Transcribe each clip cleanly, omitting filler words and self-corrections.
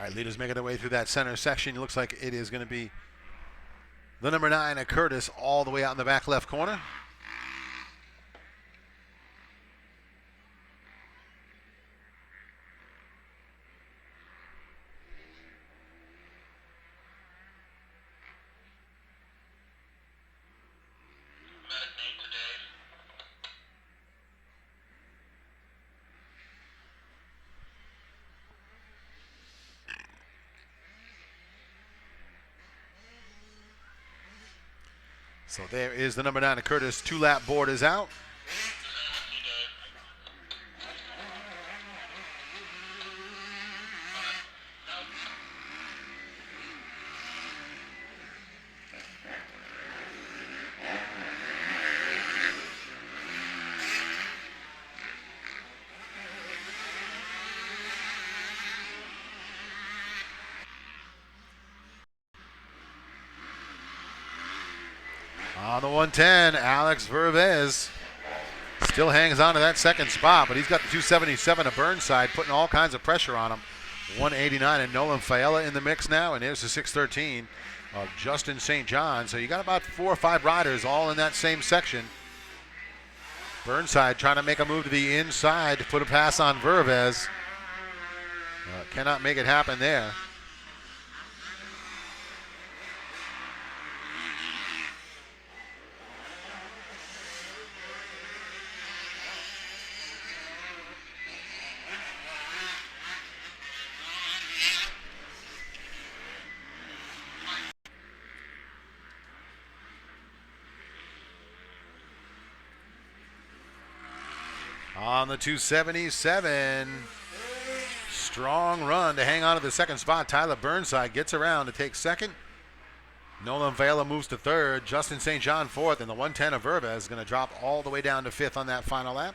right, leaders making their way through that center section. It looks like it is going to be the number 9 at Curtis all the way out in the back left corner. So there is the number 9 at Curtis. 2-lap board is out. On the 110, Alex Vervez still hangs on to that second spot, but he's got the 277 of Burnside putting all kinds of pressure on him. 189 and Nolan Faella in the mix now, and there's the 613 of Justin St. John. So you got about 4 or 5 riders all in that same section. Burnside trying to make a move to the inside to put a pass on Vervez. Cannot make it happen there. On the 277, strong run to hang on to the second spot. Tyler Burnside gets around to take second. Nolan Faella moves to third. Justin St. John fourth, and the 110 of Vervez is going to drop all the way down to fifth on that final lap.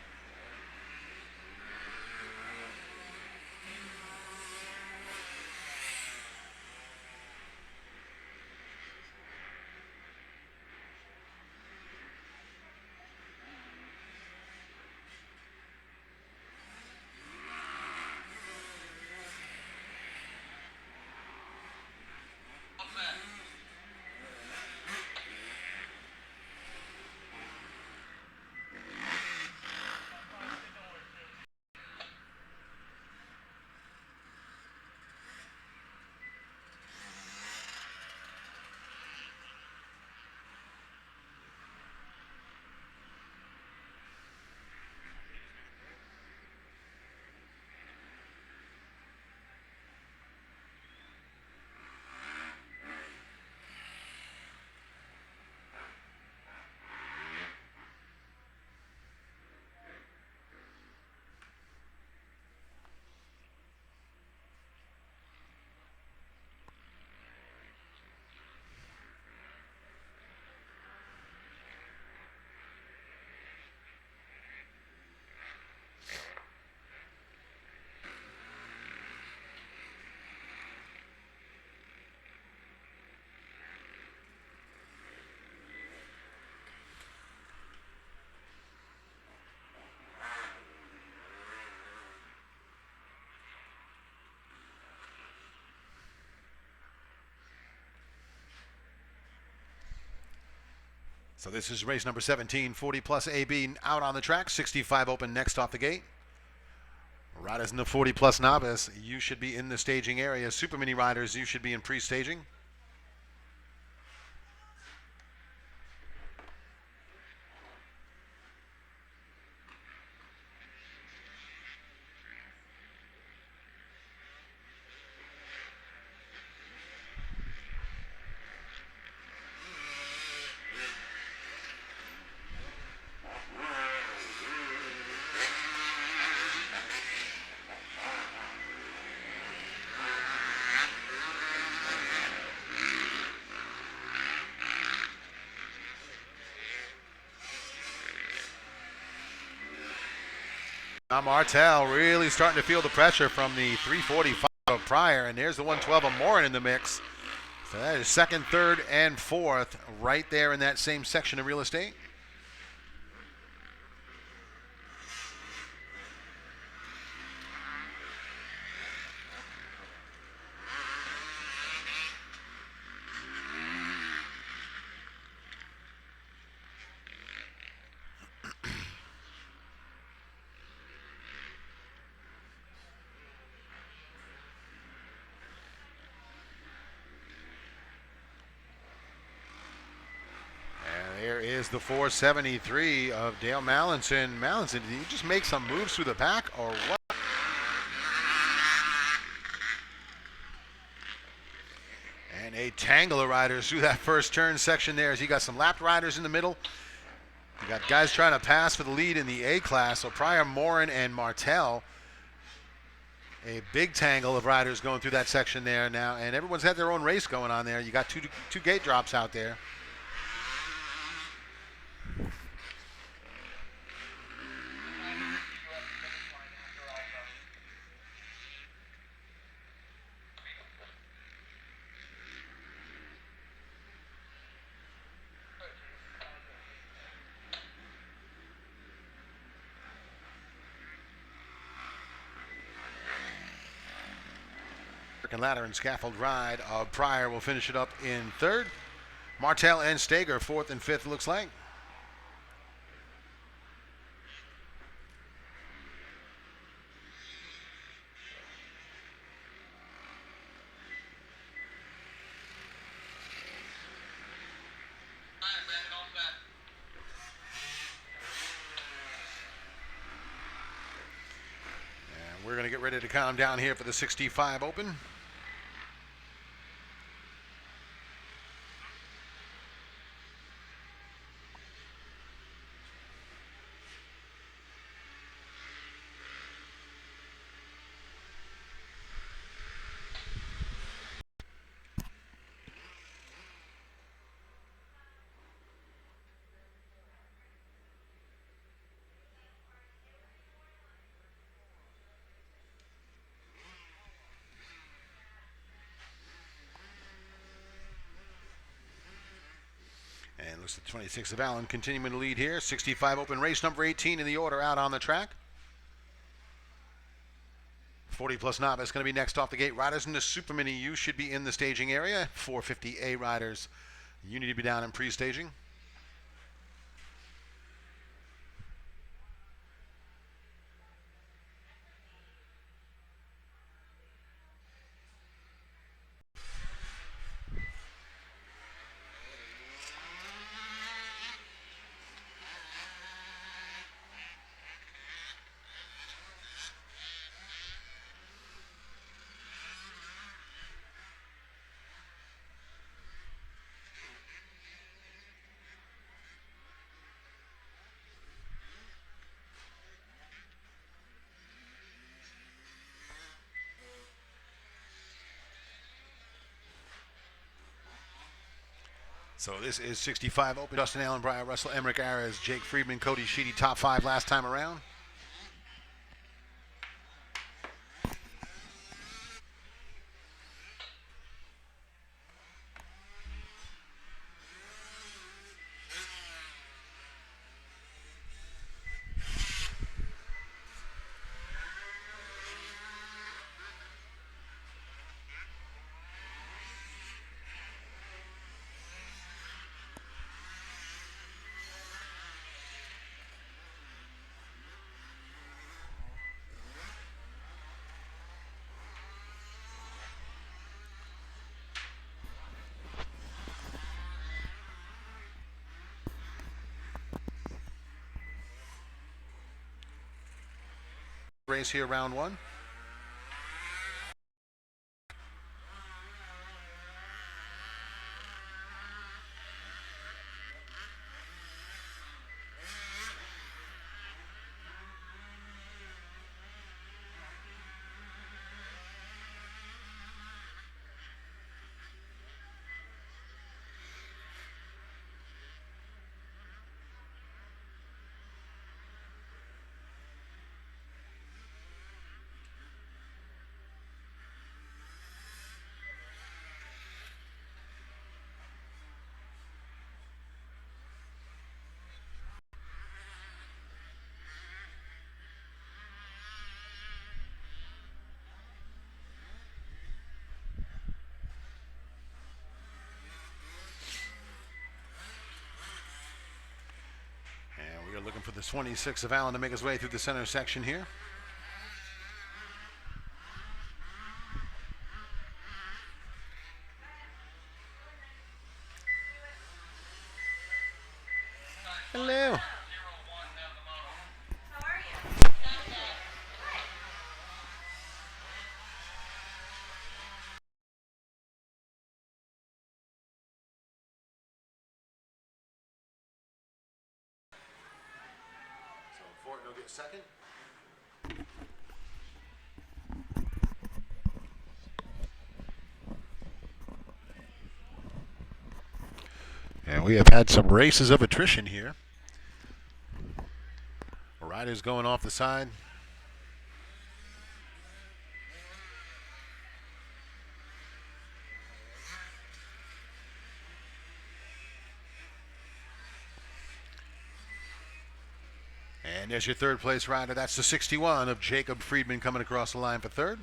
So this is race number 17, 40 plus AB out on the track, 65 open next off the gate. Riders in the 40 plus novice, you should be in the staging area. Super mini riders, you should be in pre-staging. Now Martel really starting to feel the pressure from the 345 of Pryor, and there's the 112 of Morin in the mix. So that is second, third, and fourth right there in that same section of real estate. There is the 473 of Dale Mallinson. Mallinson, did he just make some moves through the pack or what? And a tangle of riders through that first turn section there as you got some lapped riders in the middle. You got guys trying to pass for the lead in the A class. So Pryor, Morin, and Martel. A big tangle of riders going through that section there now, and everyone's had their own race going on there. You got two gate drops out there. Ladder and scaffold ride of Pryor will finish it up in third. Martel and Stager fourth and fifth, looks like. And we're going to get ready to calm down here for the 65 Open. And looks at 26 of Allen continuing to lead here. 65 Open race number 18 in the order out on the track. 40 plus novice going to be next off the gate. Riders in the Super Mini U should be in the staging area. 450A riders, you need to be down in pre-staging. So this is 65 Open. Dustin Allen, Brian Russell, Emmerich Ayres, Jake Friedman, Cody Sheedy, top five last time around. Race here, round one. We are looking for the 26 of Allen to make his way through the center section here. Hello. So Fortin will get second. And we have had some races of attrition here. Riders going off the side. And there's your third place rider. That's the 61 of Jacob Friedman coming across the line for third.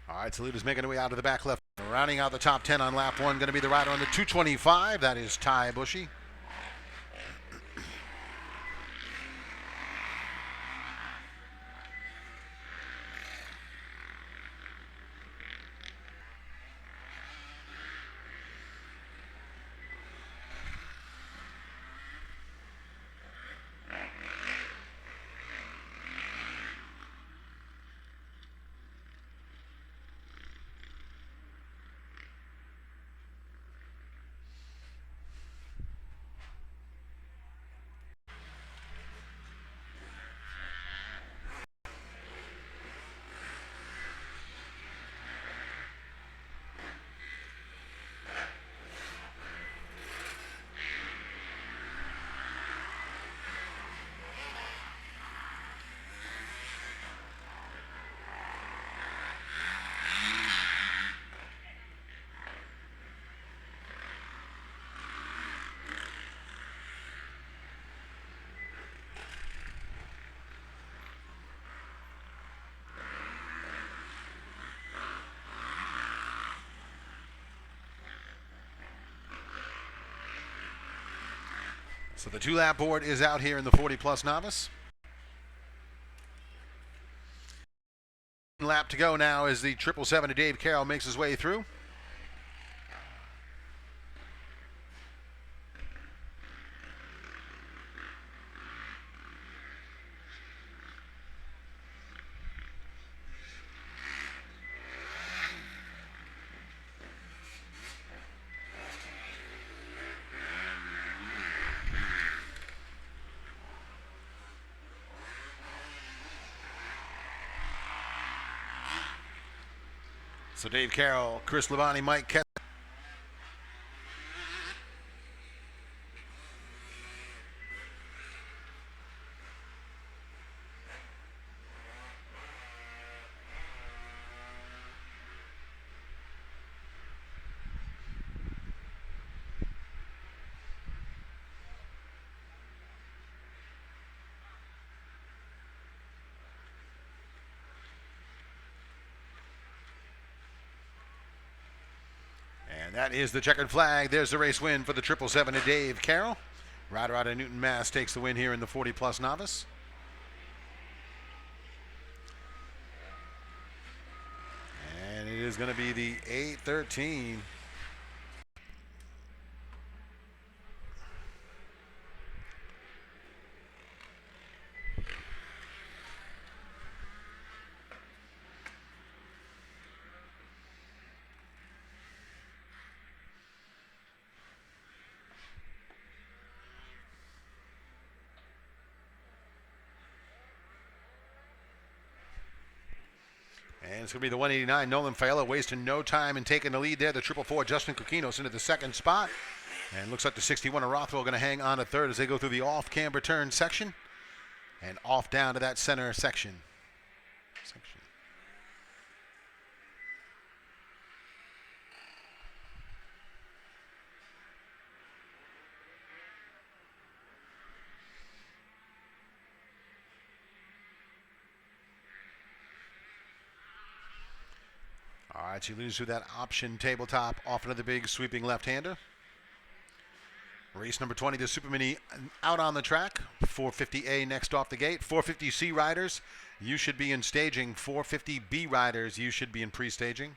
All right, Toledo's making her way out of the back left. Rounding out the top 10 on lap one, going to be the rider on the 225. That is Ty Bushy. So the 2-lap board is out here in the 40-plus novice. Lap to go now as the 777 to Dave Carroll makes his way through. So Dave Carroll, Chris Labonte, Mike Kessler. And that is the checkered flag. There's the race win for the 777 to Dave Carroll. Rider out of Newton, Mass. Takes the win here in the 40-plus novice. And it is going to be the 813. And it's going to be the 189. Nolan Faella wasting no time in taking the lead there. The 444, Justin Kukinos into the second spot. And looks like the 61 of Rothwell going to hang on to third as they go through the off-camber turn section. And off down to that center section. All right, she leads through that option tabletop off into the big sweeping left-hander. Race number 20, the Super Mini out on the track. 450A next off the gate. 450C riders, you should be in staging. 450B riders, you should be in pre-staging.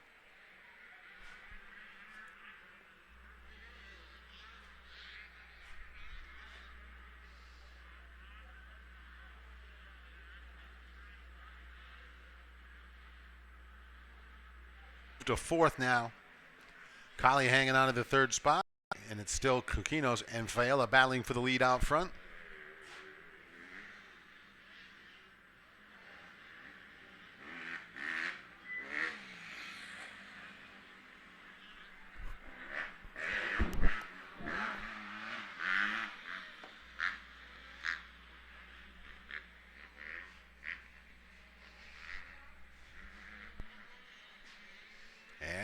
To fourth now. Collie hanging on to the third spot. And it's still Kukinos and Faella battling for the lead out front.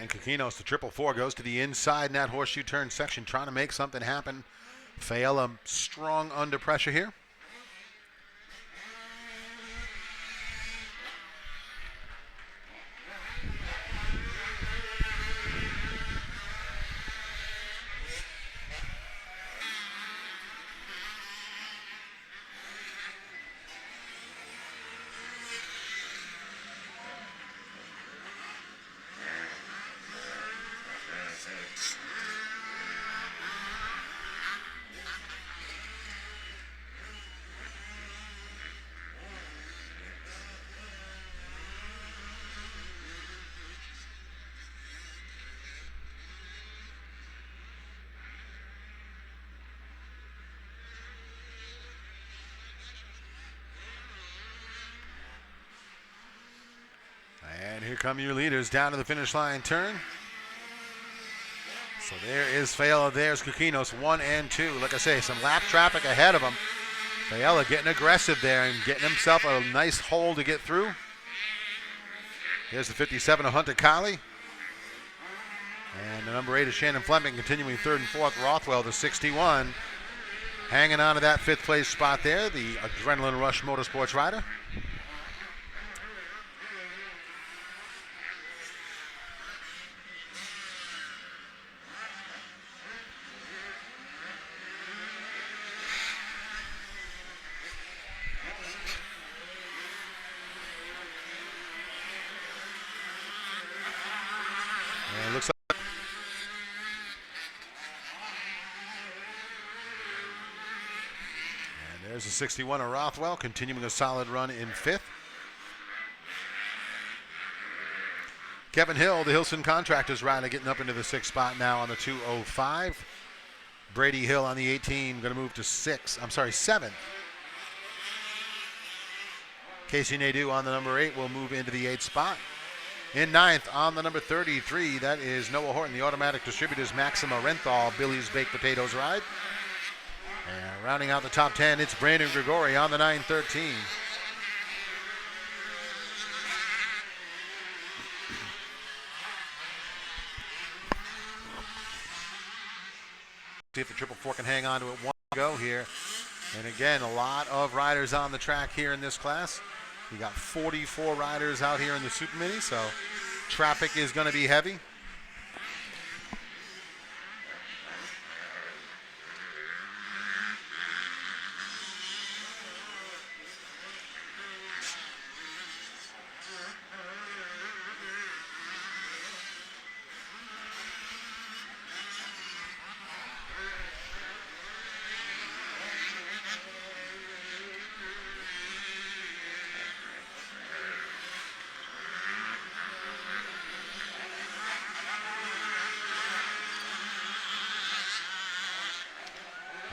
And Kukinos, the 444, goes to the inside in that horseshoe turn section, trying to make something happen. Faella strong under pressure here. And here come your leaders down to the finish line turn. So there is Faella, there's Kukinos, 1 and 2. Like I say, some lap traffic ahead of him. Faella getting aggressive there and getting himself a nice hole to get through. Here's the 57 of Hunter Collie. And the number 8 is Shannon Fleming, continuing third and fourth. Rothwell, the 61, hanging on to that fifth place spot there, the Adrenaline Rush Motorsports rider. And it looks like there's the 61 of Rothwell, continuing a solid run in fifth. Kevin Hill, the Hilson Contractors rider, getting up into the sixth spot now on the 205. Brady Hill on the 18, going to move to seventh. Casey Nadeau on the number 8 will move into the 8th spot. In ninth on the number 33, that is Noah Horton, the Automatic Distributors Maxima Renthal, Billy's Baked Potatoes ride. And rounding out the top 10, it's Brandon Grigori on the 913. See if the 444 can hang on to it one go here. And again, a lot of riders on the track here in this class. We got 44 riders out here in the Super Mini, so traffic is going to be heavy.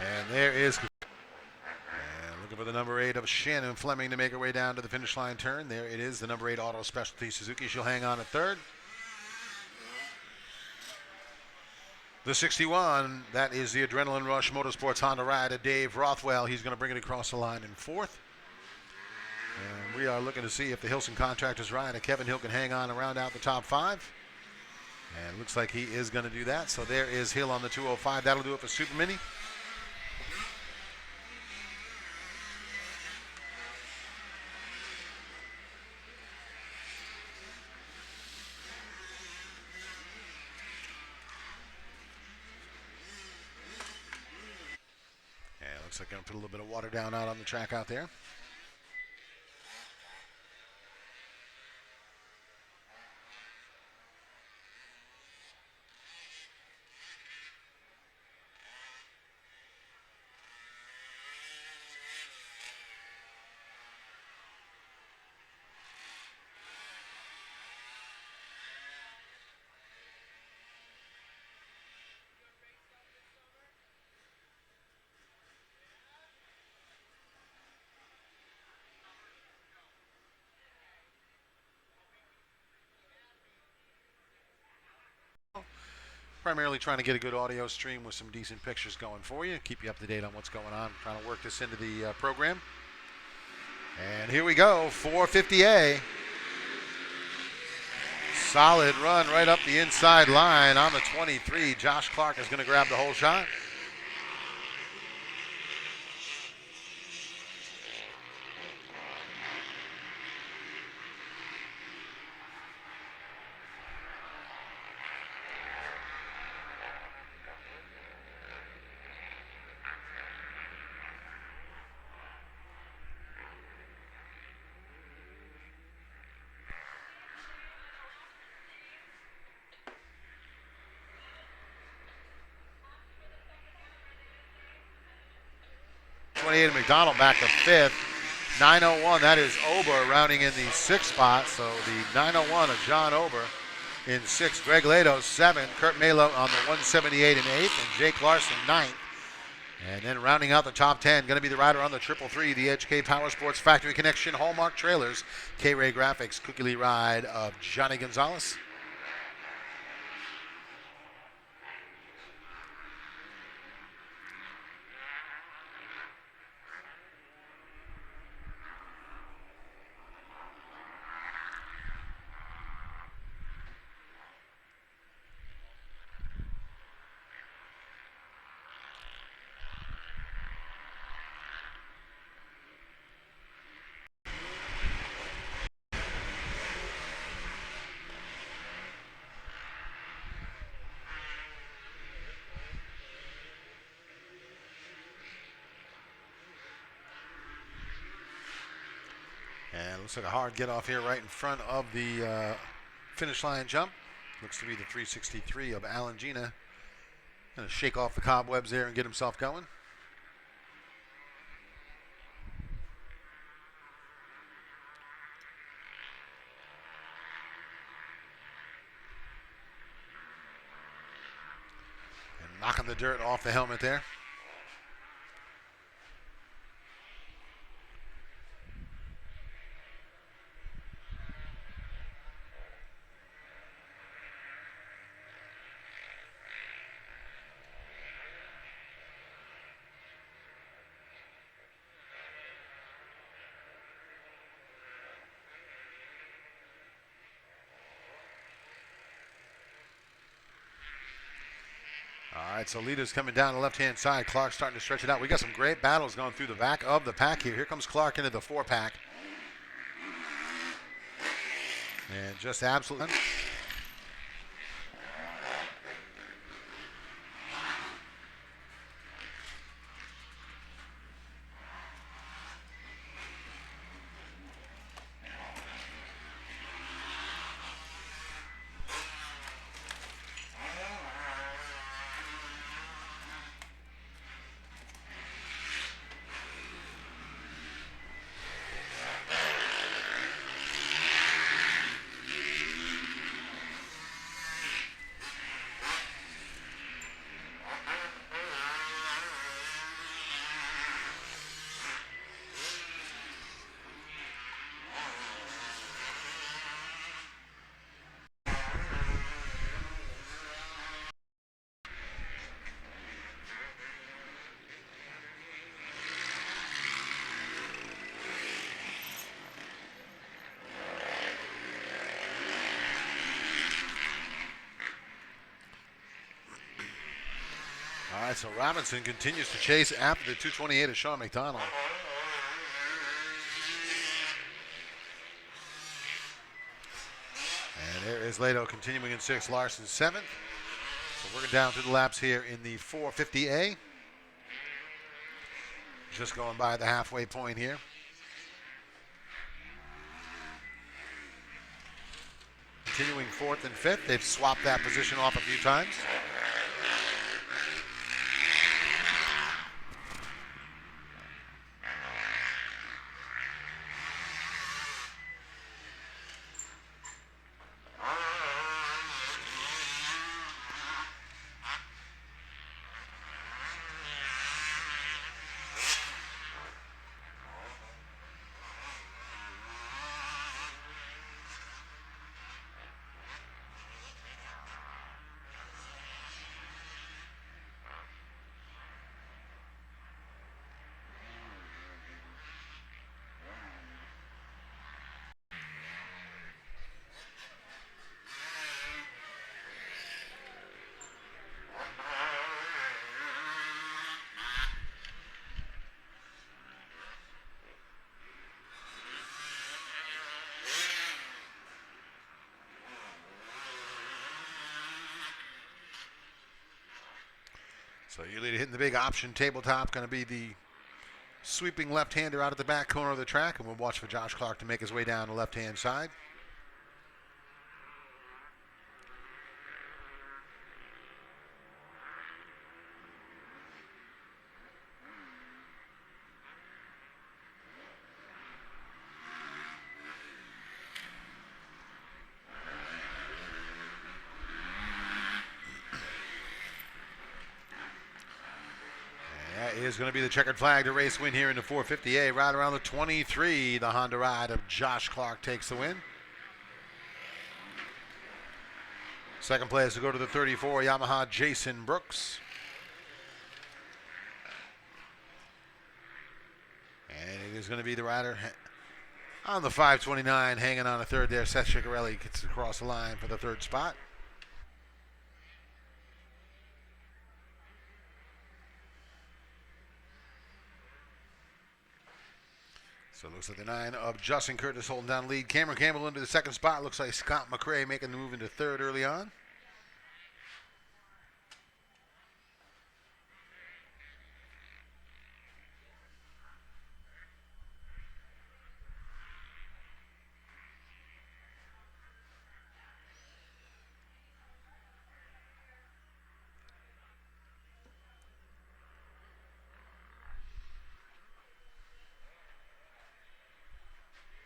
And there is, and looking for the number 8 of Shannon Fleming to make her way down to the finish line turn. There it is, the number 8 Auto Specialty Suzuki. She'll hang on at third. The 61, that is the Adrenaline Rush Motorsports Honda ride of Dave Rothwell. He's going to bring it across the line in fourth. And we are looking to see if the Hilson Contractors ride of Kevin Hill can hang on and round out the top 5. And it looks like he is going to do that. So there is Hill on the 205. That'll do it for Super Mini. And looks like going to put a little bit of water down out on the track out there. Primarily trying to get a good audio stream with some decent pictures going for you. Keep you up to date on what's going on. Trying to work this into the program. And here we go, 450A. Solid run right up the inside line on the 23. Josh Clark is going to grab the whole shot. McDonald back to 5th. 901, that is Ober rounding in the 6th spot. So the 901 of John Ober in 6th. Greg Lato 7th. Kurt Malo on the 178 in 8th. And Jake Larson 9th. And then rounding out the top 10, going to be the rider on the 333, the Edge K Power Sports Factory Connection Hallmark Trailers, K-Ray Graphics, Cookie Lee ride of Johnny Gonzalez. And looks like a hard get off here right in front of the finish line jump. Looks to be the 363 of Alan Gina. Going to shake off the cobwebs there and get himself going. And knocking the dirt off the helmet there. All right, so Lita's coming down the left-hand side. Clark's starting to stretch it out. We got some great battles going through the back of the pack here. Here comes Clark into the 4-pack. And just absolutely. So Robinson continues to chase after the 228 of Sean McDonald. And there is Lato continuing in 6th, Larson 7th. So we're down through the laps here in the 450A. Just going by the halfway point here. Continuing 4th and 5th. They've swapped that position off a few times. So you're hitting the big option tabletop, going to be the sweeping left-hander out at the back corner of the track, and we'll watch for Josh Clark to make his way down the left-hand side. Is going to be the checkered flag to race win here in the 450A. Right around the 23, the Honda ride of Josh Clark takes the win. Second place to go to the 34, Yamaha Jason Brooks. And it is going to be the rider on the 529, hanging on a third there. Seth Ciccarelli gets across the line for the third spot. So it looks like the 9 of Justin Curtis holding down the lead. Cameron Campbell into the second spot. Looks like Scott McRae making the move into third early on.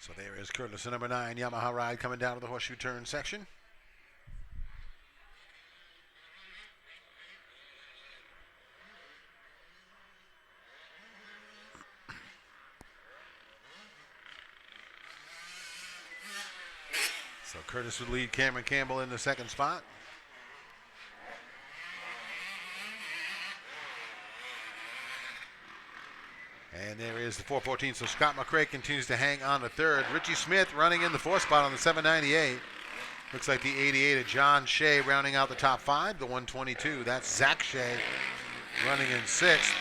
So there is Curtis, the number 9 Yamaha ride coming down to the horseshoe turn section. So Curtis would lead Cameron Campbell in the second spot. And there is the 414. So Scott McRae continues to hang on to third. Richie Smith running in the fourth spot on the 798. Looks like the 88 of John Shea rounding out the top 5. The 122, that's Zach Shea running in 6th.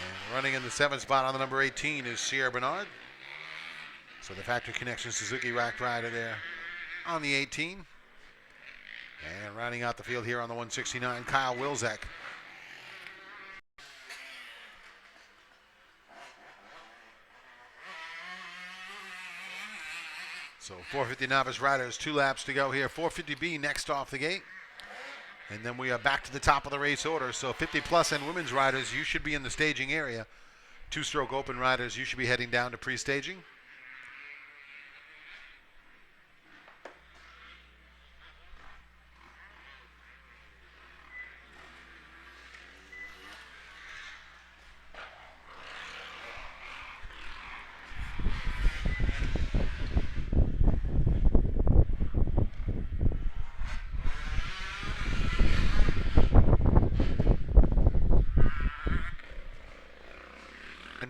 And running in the 7th spot on the number 18 is Sierra Bernard. So the Factory Connection Suzuki racked rider there on the 18. And rounding out the field here on the 169, Kyle Wilczek. So 450 novice riders, 2 laps to go here. 450B next off the gate. And then we are back to the top of the race order. So 50 plus and women's riders, you should be in the staging area. 2-stroke open riders, you should be heading down to pre-staging.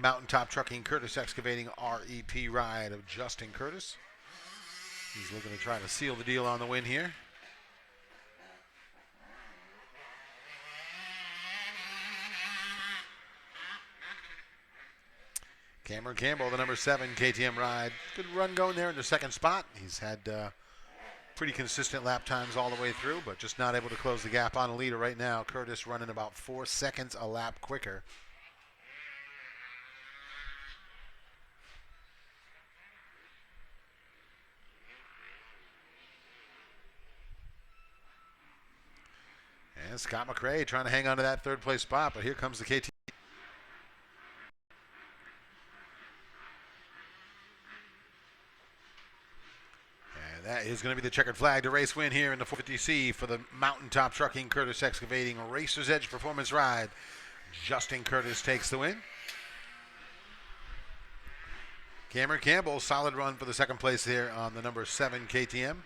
Mountaintop Trucking Curtis Excavating REP ride of Justin Curtis. He's looking to try to seal the deal on the win here. Cameron Campbell, the number 7 KTM ride. Good run going there in the second spot. He's had pretty consistent lap times all the way through, but just not able to close the gap on the leader right now. Curtis running about 4 seconds a lap quicker. And Scott McRae trying to hang on to that third place spot, but here comes the KTM. That is going to be the checkered flag to race win here in the 450C for the Mountaintop Trucking Curtis Excavating Racer's Edge Performance Ride. Justin Curtis takes the win. Cameron Campbell, solid run for the second place here on the number 7 KTM.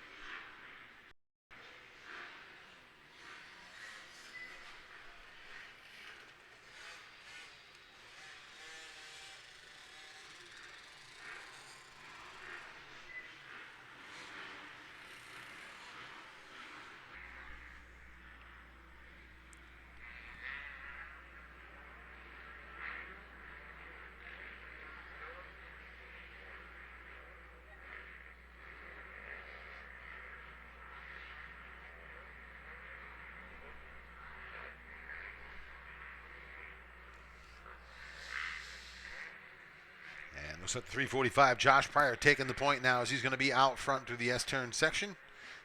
Looks like 345. Josh Pryor taking the point now as he's going to be out front through the S-turn section.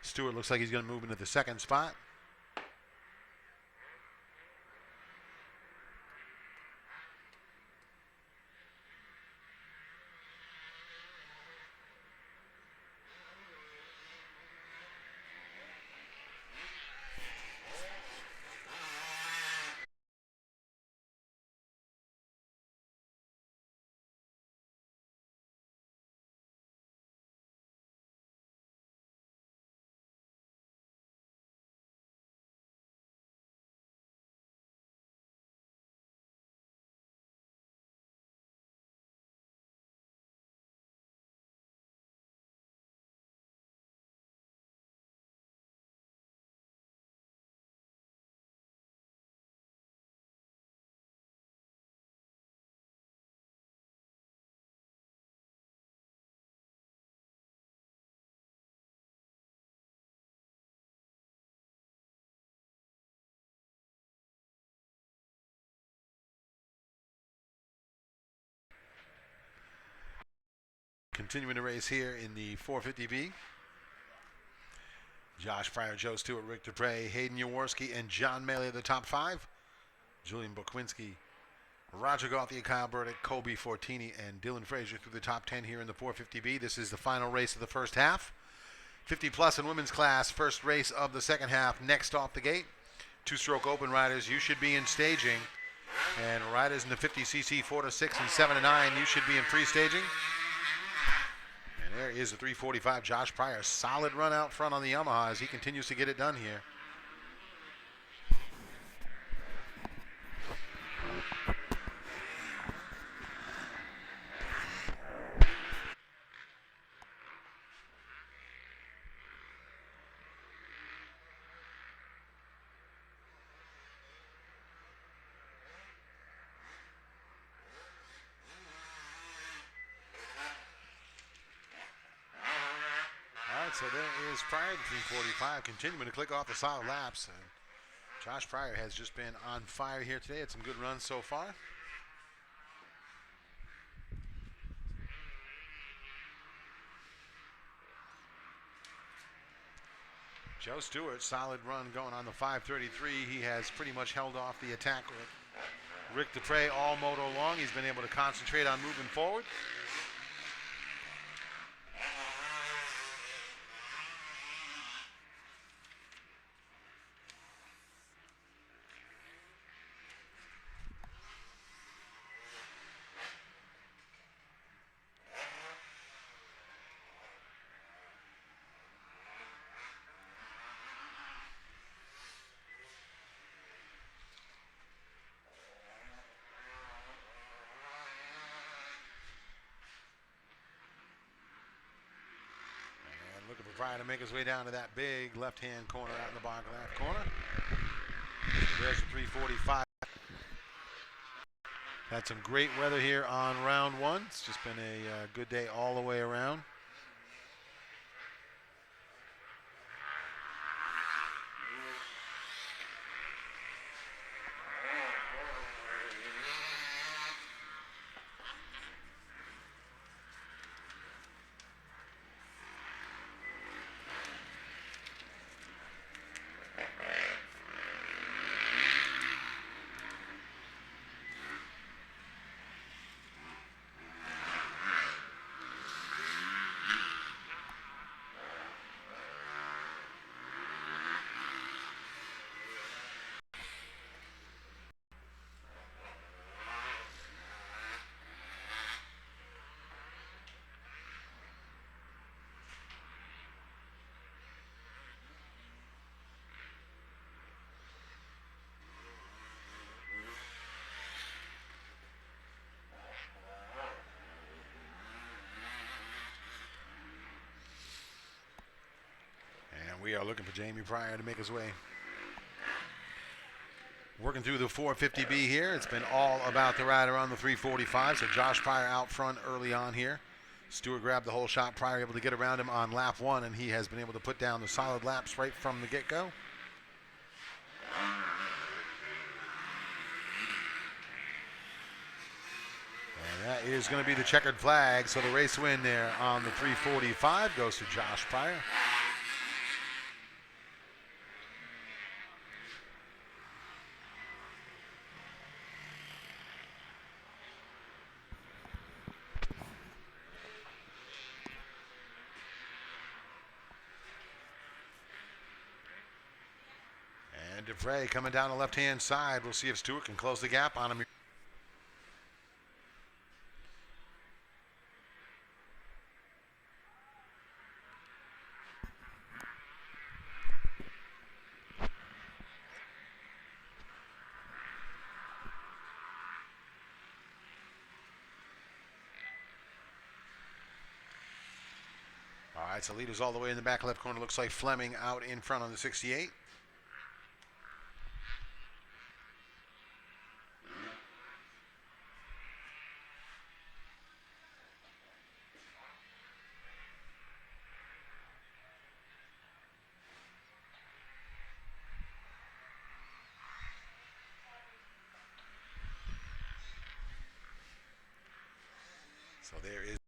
Stewart looks like he's going to move into the second spot. Continuing the race here in the 450B. Josh Pryor, Joe Stewart, Rick Dupre, Hayden Jaworski, and John Maley are the top 5. Julian Bokwinski, Roger Gauthier, Kyle Burdick, Kobe Fortini, and Dylan Frazier through the top 10 here in the 450B. This is the final race of the first half. 50 plus in women's class, first race of the second half, next off the gate. 2-stroke open riders, you should be in staging. And riders in the 50cc 4 to 6 and 7 to 9, you should be in pre-staging. And there is the 345 Josh Pryor. Solid run out front on the Yamaha as he continues to get it done here. So there is Pryor, the 345, continuing to click off the solid laps. And Josh Pryor has just been on fire here today. Had some good runs so far. Joe Stewart, solid run going on the 533. He has pretty much held off the attack with Rick Dupre all moto long. He's been able to concentrate on moving forward. Looking for Pryor to make his way down to that big left-hand corner out in the bottom left corner. There's the 345. Had some great weather here on round one. It's just been a good day all the way around. And we are looking for Jamie Pryor to make his way. Working through the 450B here. It's been all about the rider on the 345. So Josh Pryor out front early on here. Stewart grabbed the whole shot. Pryor able to get around him on lap one, and he has been able to put down the solid laps right from the get-go. And that is going to be the checkered flag. So the race win there on the 345 goes to Josh Pryor. And DeFray coming down the left-hand side. We'll see if Stewart can close the gap on him. All right, so leaders all the way in the back left corner. Looks like Fleming out in front on the 68. So there is.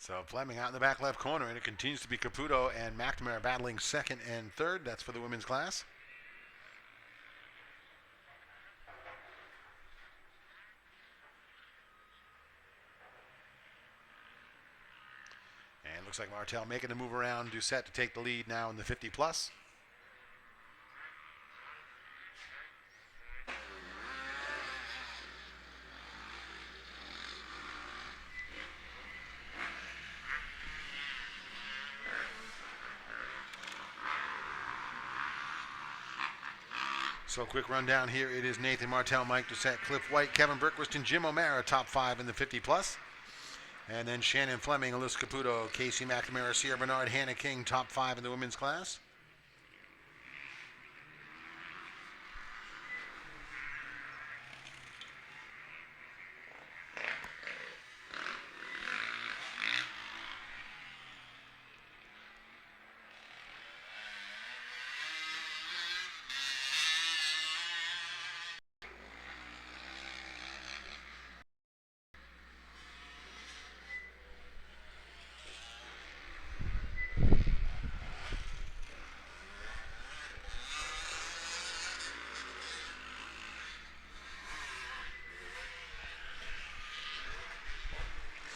So Fleming out in the back left corner, and it continues to be Caputo and McNamara battling second and third. That's for the women's class. And looks like Martel making the move around Doucette to take the lead now in the 50 plus. So quick rundown here. It is Nathan Martel, Mike Doucette, Cliff White, Kevin Berquist, and Jim O'Mara, top five in the 50 plus. And then Shannon Fleming, Alyssa Caputo, Casey McNamara, Sierra Bernard, Hannah King, top five in the women's class.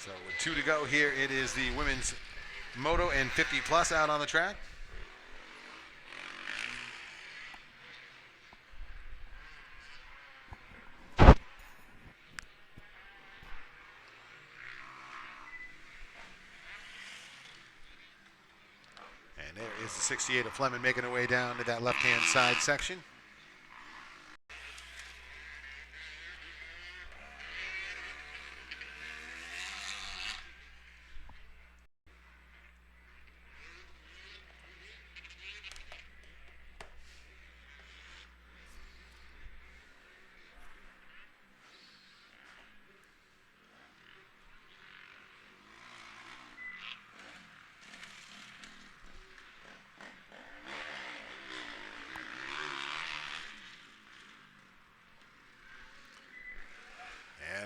So with 2 to go here, it is the women's moto and 50 plus out on the track. And there is the 68 of Fleming making her way down to that left-hand side section.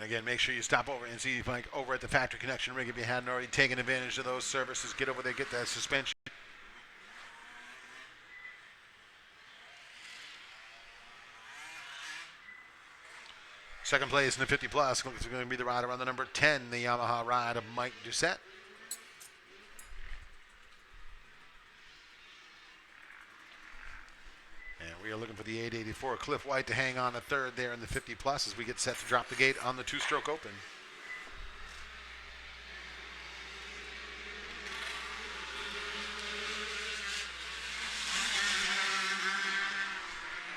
again, make sure you stop over and see Mike over at the Factory Connection rig if you hadn't already taken advantage of those services. Get over there, get that suspension. Second place in the 50 plus is going to be the rider on the number 10, the Yamaha ride of Mike Doucette. And we are looking for the 884 Cliff White to hang on a third there in the 50 plus as we get set to drop the gate on the two-stroke open.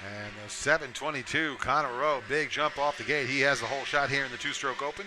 And the 722, Connor Rowe, big jump off the gate. He has the whole shot here in the two-stroke open.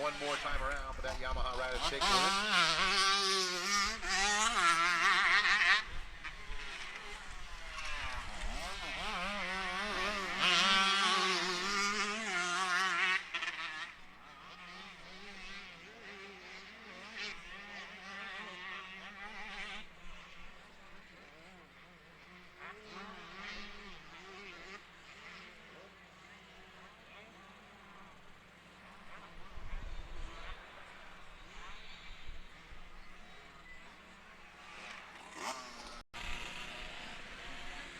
One more time around for that Yamaha rider to take the win.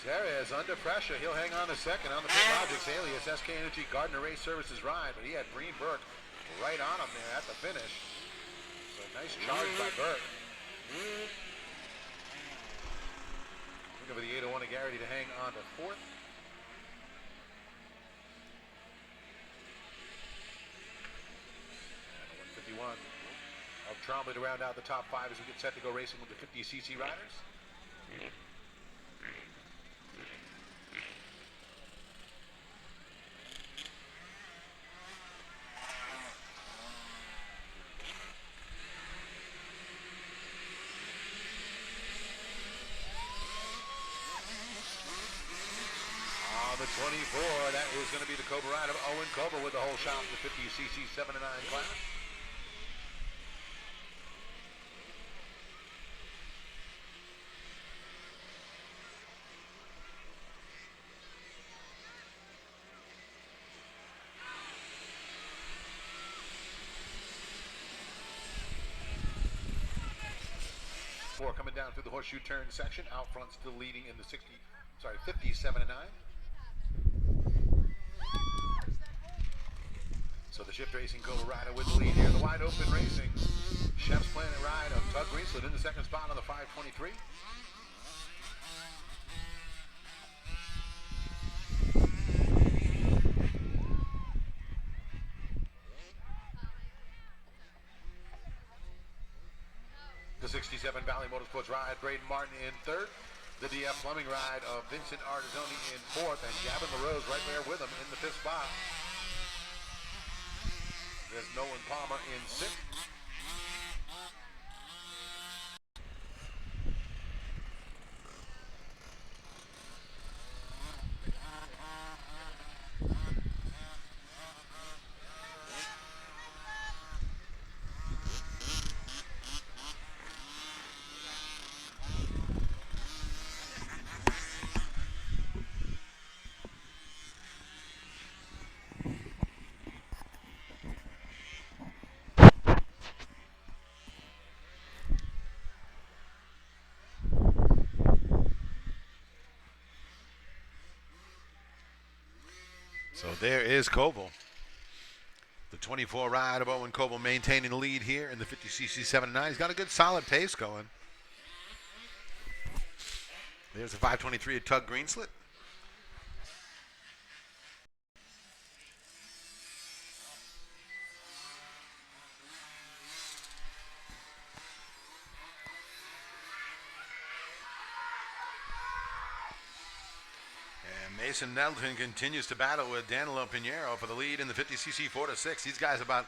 Terez under pressure. He'll hang on a second on the Pit Logics alias SK Energy Gardner Race Services ride, but he had Breen Burke right on him there at the finish. So nice charge by Burke. Looking for the 801 of Garrity to hang on to fourth. And 151 of Trombley to round out the top five as we get set to go racing with the 50cc riders. The 24, that was going to be the Cobra ride of Owen Cobra with the whole shot in the 50cc 7 to 9 class. down through the horseshoe turn section. Out front still leading in the 57-9. So the Shift Racing Cobra rider with the lead here. The wide open racing. Chef's Planet ride of Tug Greenslett in the second spot on the 523. The 67 Valley Motorsports ride, Braden Martin in third. The DF Plumbing ride of Vincent Artisoni in fourth, and Gavin LaRose right there with him in the fifth spot. There's Nolan Palmer in sixth. So there is Koval. The 24 ride of Owen Koval maintaining the lead here in the 50cc 7-9. He's got a good solid pace going. There's the 523 of Tug Greenslett. Mason Nettleton continues to battle with Danilo Pinheiro for the lead in the 50cc 4-6. These guys about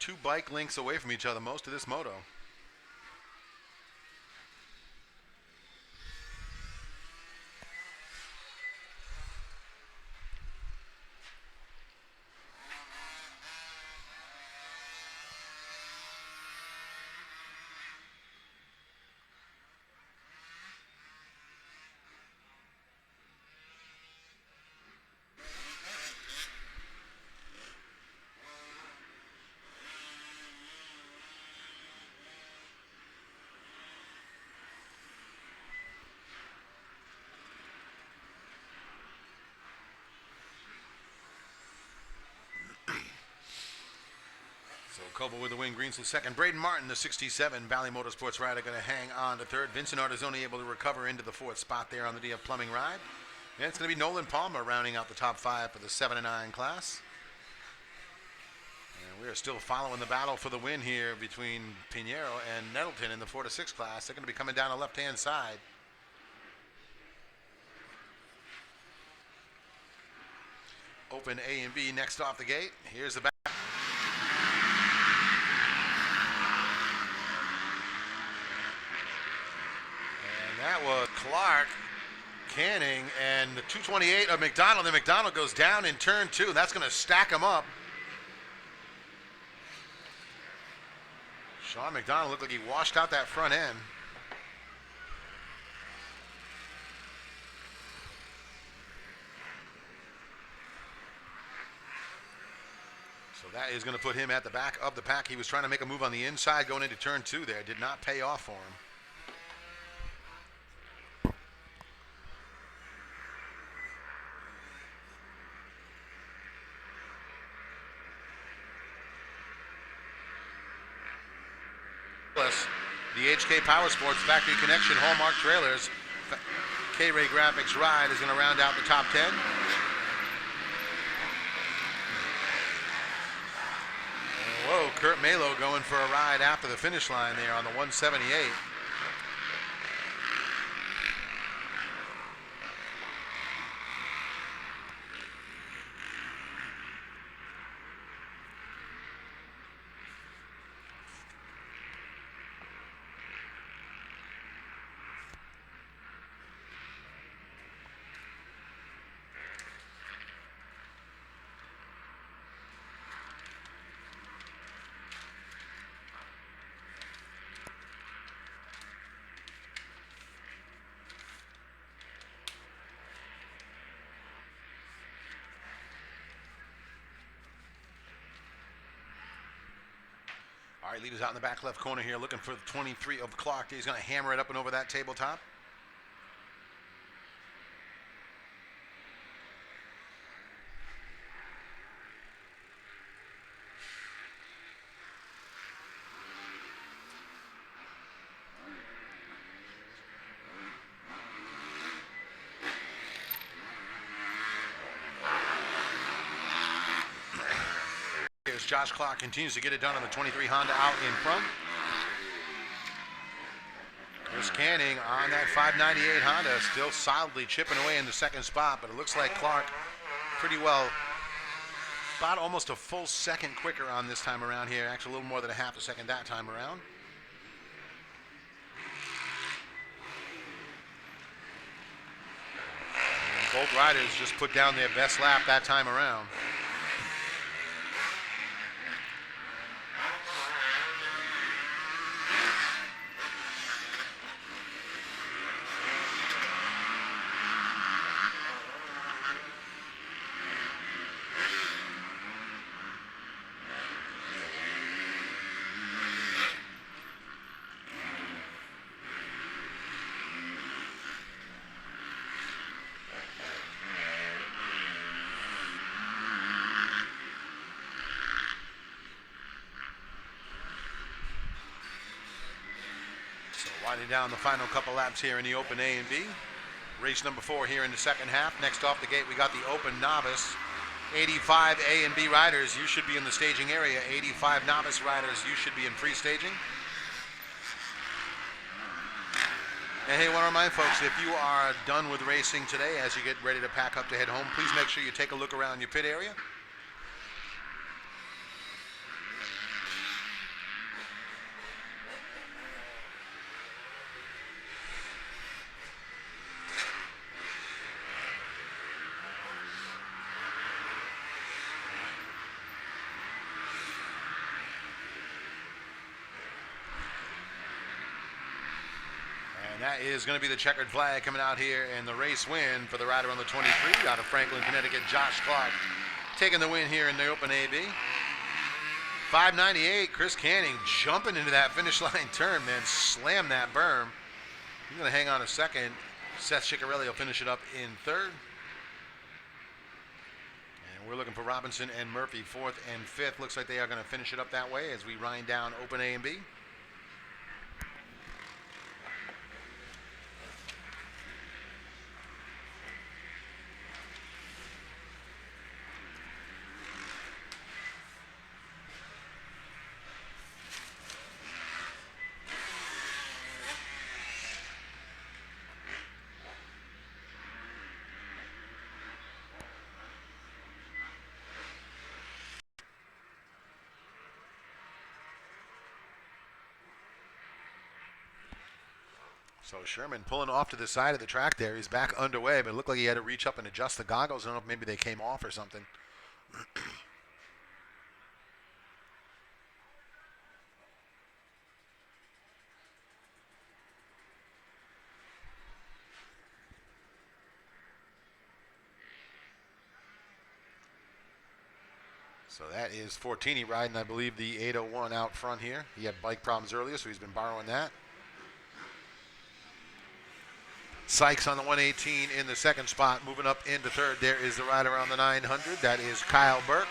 2 bike lengths away from each other most of this moto. So Koval with the win, Greenslett second. Braden Martin, the 67 Valley Motorsports rider, going to hang on to third. Vincent Artisoni able to recover into the fourth spot there on the DF Plumbing ride. And it's going to be Nolan Palmer rounding out the top 5 for the 7-9 class. And we are still following the battle for the win here between Pinheiro and Nettleton in the 4-6 class. They're going to be coming down the left-hand side. Open A and B next off the gate. Here's the back. That was Clark, Canning, and the 228 of McDonald. And McDonald goes down in turn 2. That's going to stack him up. Sean McDonald looked like he washed out that front end. So that is going to put him at the back of the pack. He was trying to make a move on the inside going into turn 2 there. Did not pay off for him. The HK Power Sports Factory Connection Hallmark Trailers K-Ray Graphics ride is going to round out the top 10. Whoa, Kurt Malo going for a ride after the finish line there on the 178. right, leader's out in the back left corner here looking for the 23 of Clark. He's going to hammer it up and over that tabletop. Here's Josh Clark, continues to get it done on the 23 Honda out in front. Chris Canning on that 598 Honda, still solidly chipping away in the second spot, but it looks like Clark pretty well, about almost a full second quicker on this time around here. Actually, a little more than a half a second that time around. And both riders just put down their best lap that time around. Winding down the final couple laps here in the Open A and B. Race number 4 here in the second half. Next off the gate, we got the Open Novice. 85 A and B riders, you should be in the staging area. 85 Novice riders, you should be in free staging. And hey, I want to remind folks, if you are done with racing today, as you get ready to pack up to head home, please make sure you take a look around your pit area. And that is going to be the checkered flag coming out here, and the race win for the rider on the 23 out of Franklin, Connecticut, Josh Clark, taking the win here in the Open AB. 598, Chris Canning jumping into that finish line turn, man, slammed that berm. He's going to hang on a second. Seth Ciccarelli will finish it up in third. And we're looking for Robinson and Murphy, 4th and 5th. Looks like they are going to finish it up that way as we wind down Open A and B. So Sherman pulling off to the side of the track there. He's back underway, but it looked like he had to reach up and adjust the goggles. I don't know if maybe they came off or something. So that is Fortini riding, I believe, the 801 out front here. He had bike problems earlier, so he's been borrowing that. Sykes on the 118 in the second spot. Moving up into third, there is the rider on the 900. That is Kyle Burke.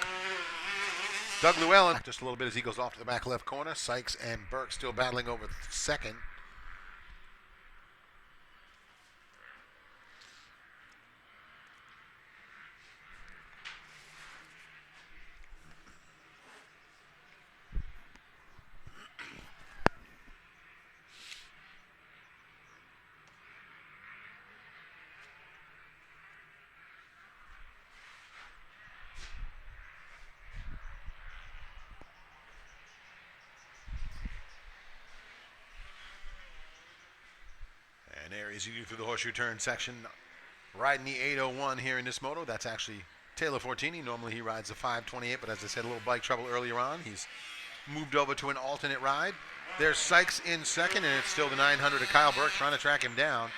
Doug Llewellyn just a little bit as he goes off to the back left corner. Sykes and Burke still battling over second. And there is you through the horseshoe turn section, riding the 801 here in this moto. That's actually Taylor Fortini. Normally he rides the 528, but as I said, a little bike trouble earlier on. He's moved over to an alternate ride. There's Sykes in second, and it's still the 900 of Kyle Burke trying to track him down.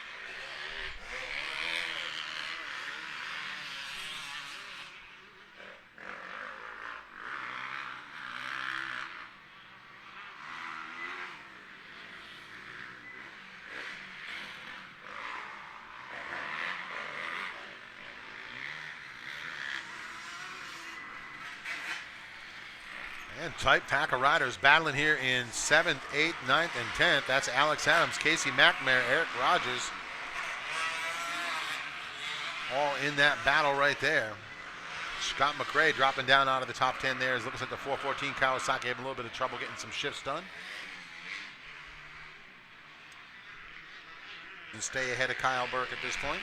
And tight pack of riders battling here in 7th, 8th, 9th, and 10th. That's Alex Adams, Casey McNamara, Eric Rogers. All in that battle right there. Scott McRae dropping down out of the top 10 there. It looks like the 414 Kawasaki having a little bit of trouble getting some shifts done. And stay ahead of Kyle Burke at this point.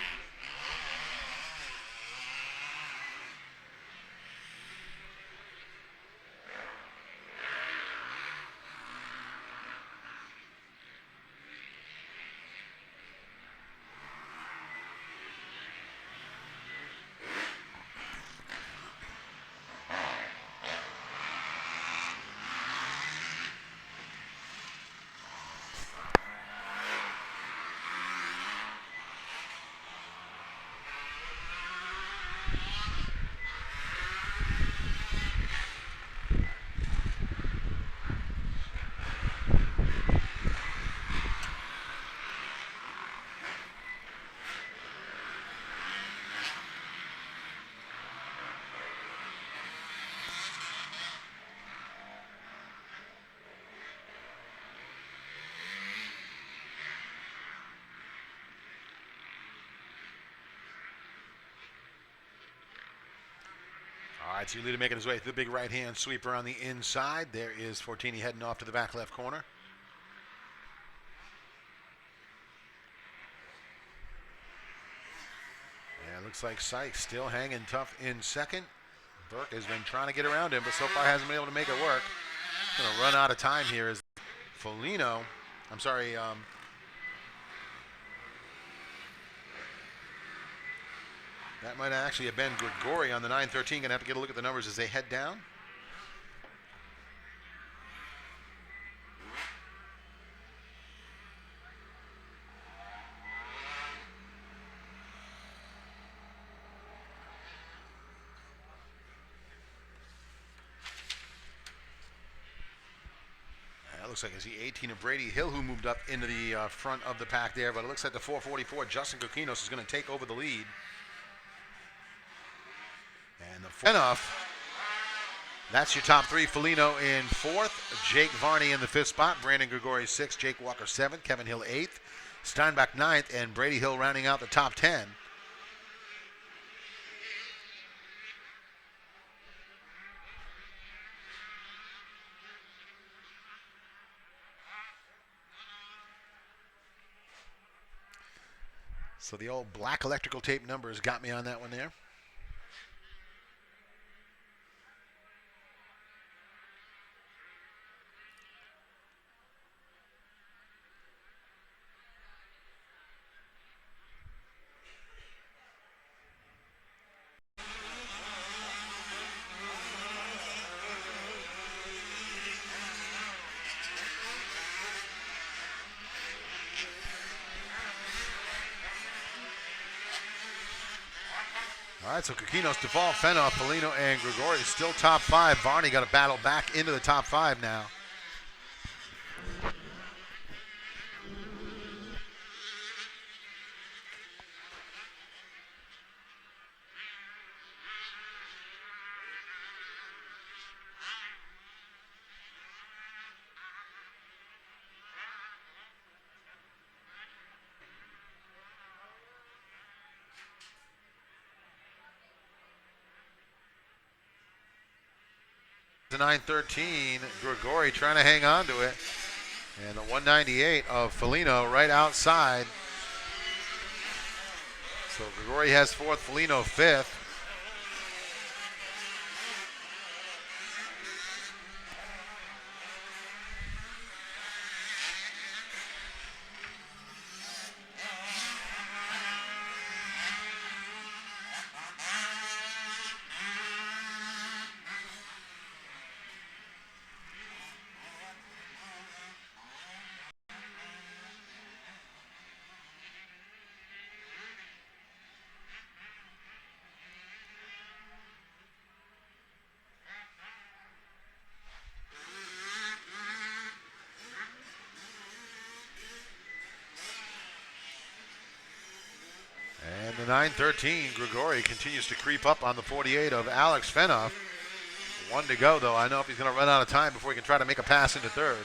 All right, so Lita making his way to the big right-hand sweeper on the inside. There is Fortini heading off to the back left corner. Yeah, looks like Sykes still hanging tough in second. Burke has been trying to get around him, but so far hasn't been able to make it work. Going to run out of time here as Foligno, that might actually have been Grigori on the 913. Going to have to get a look at the numbers as they head down. Looks like I see 18 of Brady Hill, who moved up into the front of the pack there, but it looks like the 444, Justin Kokinos, is going to take over the lead. And the enough. That's your top three. Foligno in fourth, Jake Varney in the fifth spot, Brandon Grigori sixth, Jake Walker seventh, Kevin Hill eighth, Steinbach ninth, and Brady Hill rounding out the top 10. So the old black electrical tape numbers got me on that one there. All right, so Kokinos, Duvall, Fenoff, Foligno, and Grigori still top five. Varney got to battle back into the top five now. The 913, Grigori trying to hang on to it. And the 198 of Foligno right outside. So Grigori has fourth, Foligno fifth. And the 913, Grigori continues to creep up on the 48 of Alex Fenoff. One to go, though. I know if he's going to run out of time before he can try to make a pass into third.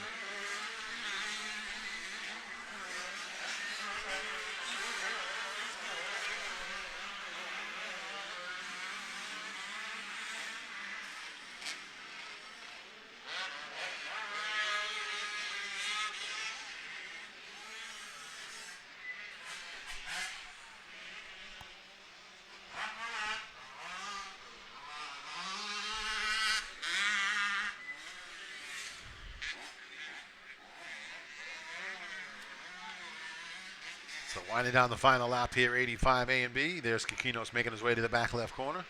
So winding down the final lap here, 85 A and B. There's Kikinos making his way to the back left corner.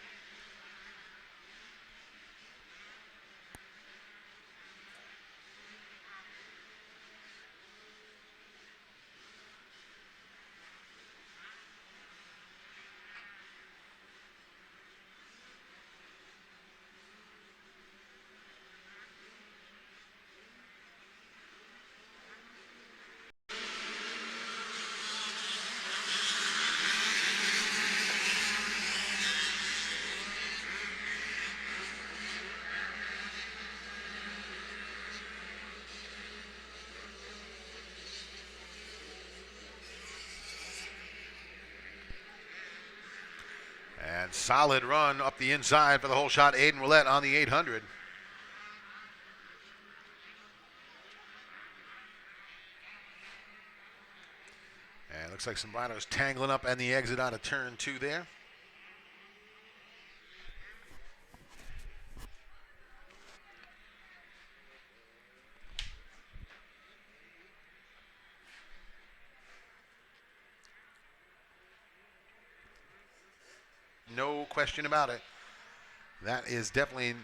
And solid run up the inside for the whole shot. Aiden Willett on the 800. And looks like some riders tangling up on the exit out of turn 2 there. No question about it. That is definitely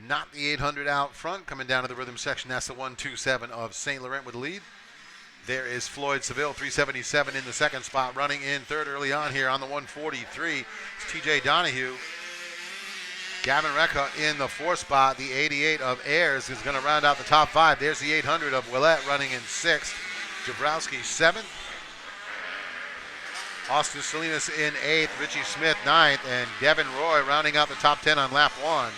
not the 800 out front. Coming down to the rhythm section, that's the 127 of St. Laurent with the lead. There is Floyd Seville, 377 in the second spot. Running in third early on here on the 143. It's TJ Donahue. Gavin Recca in the fourth spot. The 88 of Ayers is going to round out the top 5. There's the 800 of Willett running in sixth. Jabrowski 7th. Austin Salinas in 8th, Richie Smith 9th, and Devin Roy rounding out the top 10 on lap 1.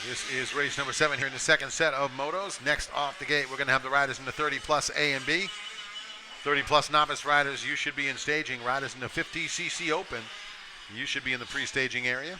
This is race number 7 here in the second set of motos. Next off the gate, we're going to have the riders in the 30 plus A and B. 30 plus novice riders, you should be in staging. Riders in the 50cc open, you should be in the pre-staging area.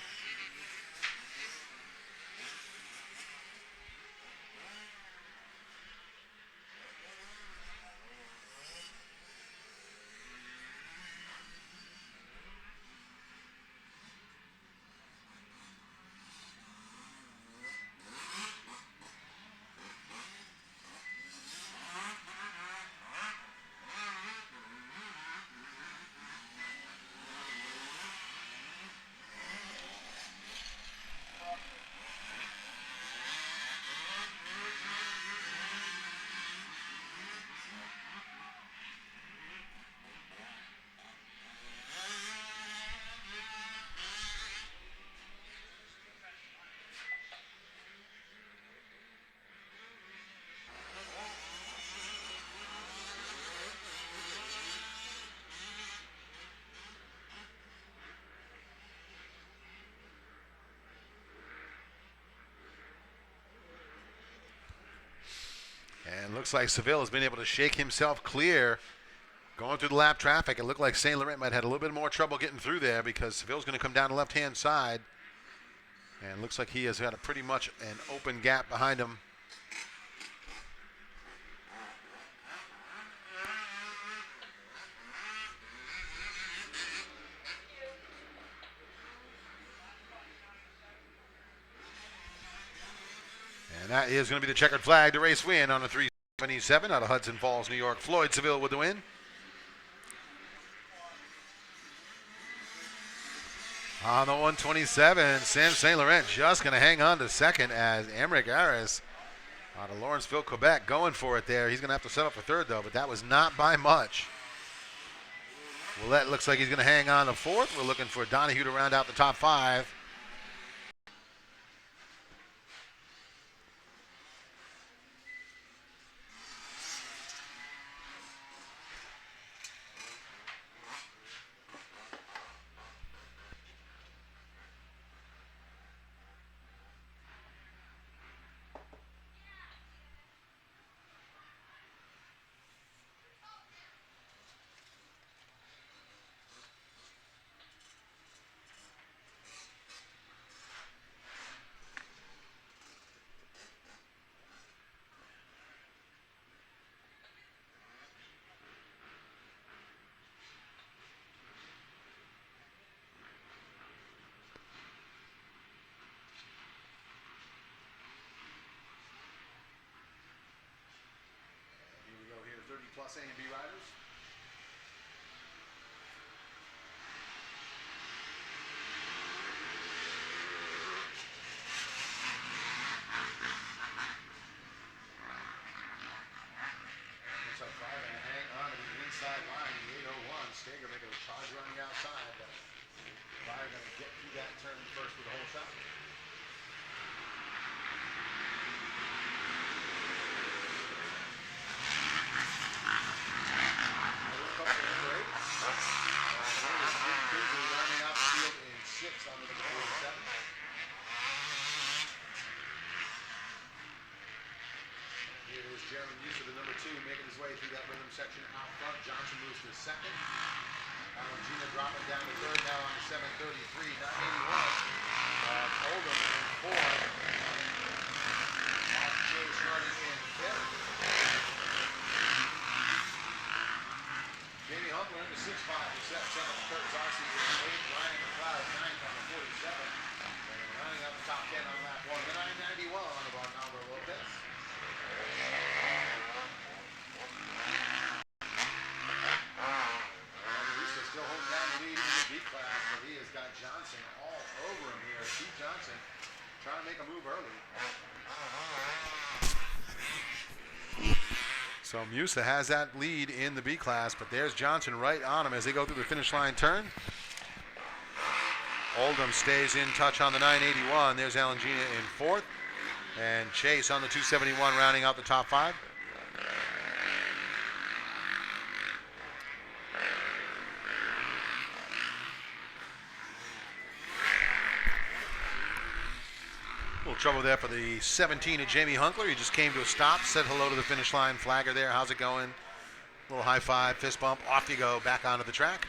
And looks like Seville has been able to shake himself clear. Going through the lap traffic, it looked like St. Laurent might have had a little bit more trouble getting through there because Seville's going to come down the left-hand side. And looks like he has got a pretty much an open gap behind him. And that is going to be the checkered flag to race win on a 377 out of Hudson Falls, New York. Floyd Seville with the win. On the 127, Sam St. Laurent just going to hang on to second as Emmerich Harris out of Lawrenceville, Quebec, going for it there. He's going to have to set up for third, though, but that was not by much. Willette looks like he's going to hang on to fourth. We're looking for Donahue to round out the top five. Plus A and B riders. Looks like Fire going to hang on to the inside line, the 801. Steger making a charge running outside, but Fire going to get through that turn first with the whole shot. Jeremy Musa, the number 2, making his way through that rhythm section out front. Johnson moves to second. Gina dropping down to third now on the 733, 981. Oldham in fourth. Mark J. starting in fifth. Jamie Hunkler into 6-5 to set seventh. Kurt Zarcy in 8th. Ryan McLeod 9th on the 47. And rounding out the top 10 on lap 1, the 991 of Arnaldo Lopez. Still holding down the lead in the B class, but he has got Johnson all over him here. Steve Johnson trying to make a move early. So Musa has that lead in the B class, but there's Johnson right on him as they go through the finish line turn. Oldham stays in touch on the 981. There's Alangina in fourth. And Chase on the 271 rounding out the top 5. A little trouble there for the 17 of Jamie Hunkler. He just came to a stop, said hello to the finish line flagger there. How's it going? A little high five, fist bump. Off you go, back onto the track.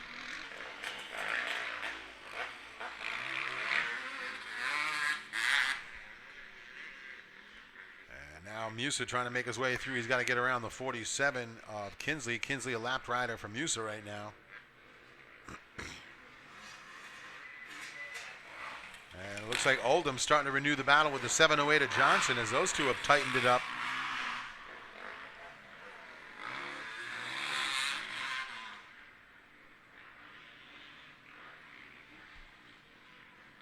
And now Musa trying to make his way through. He's got to get around the 47 of Kinsley. Kinsley a lapped rider for Musa right now. And it looks like Oldham starting to renew the battle with the 708 of Johnson as those two have tightened it up.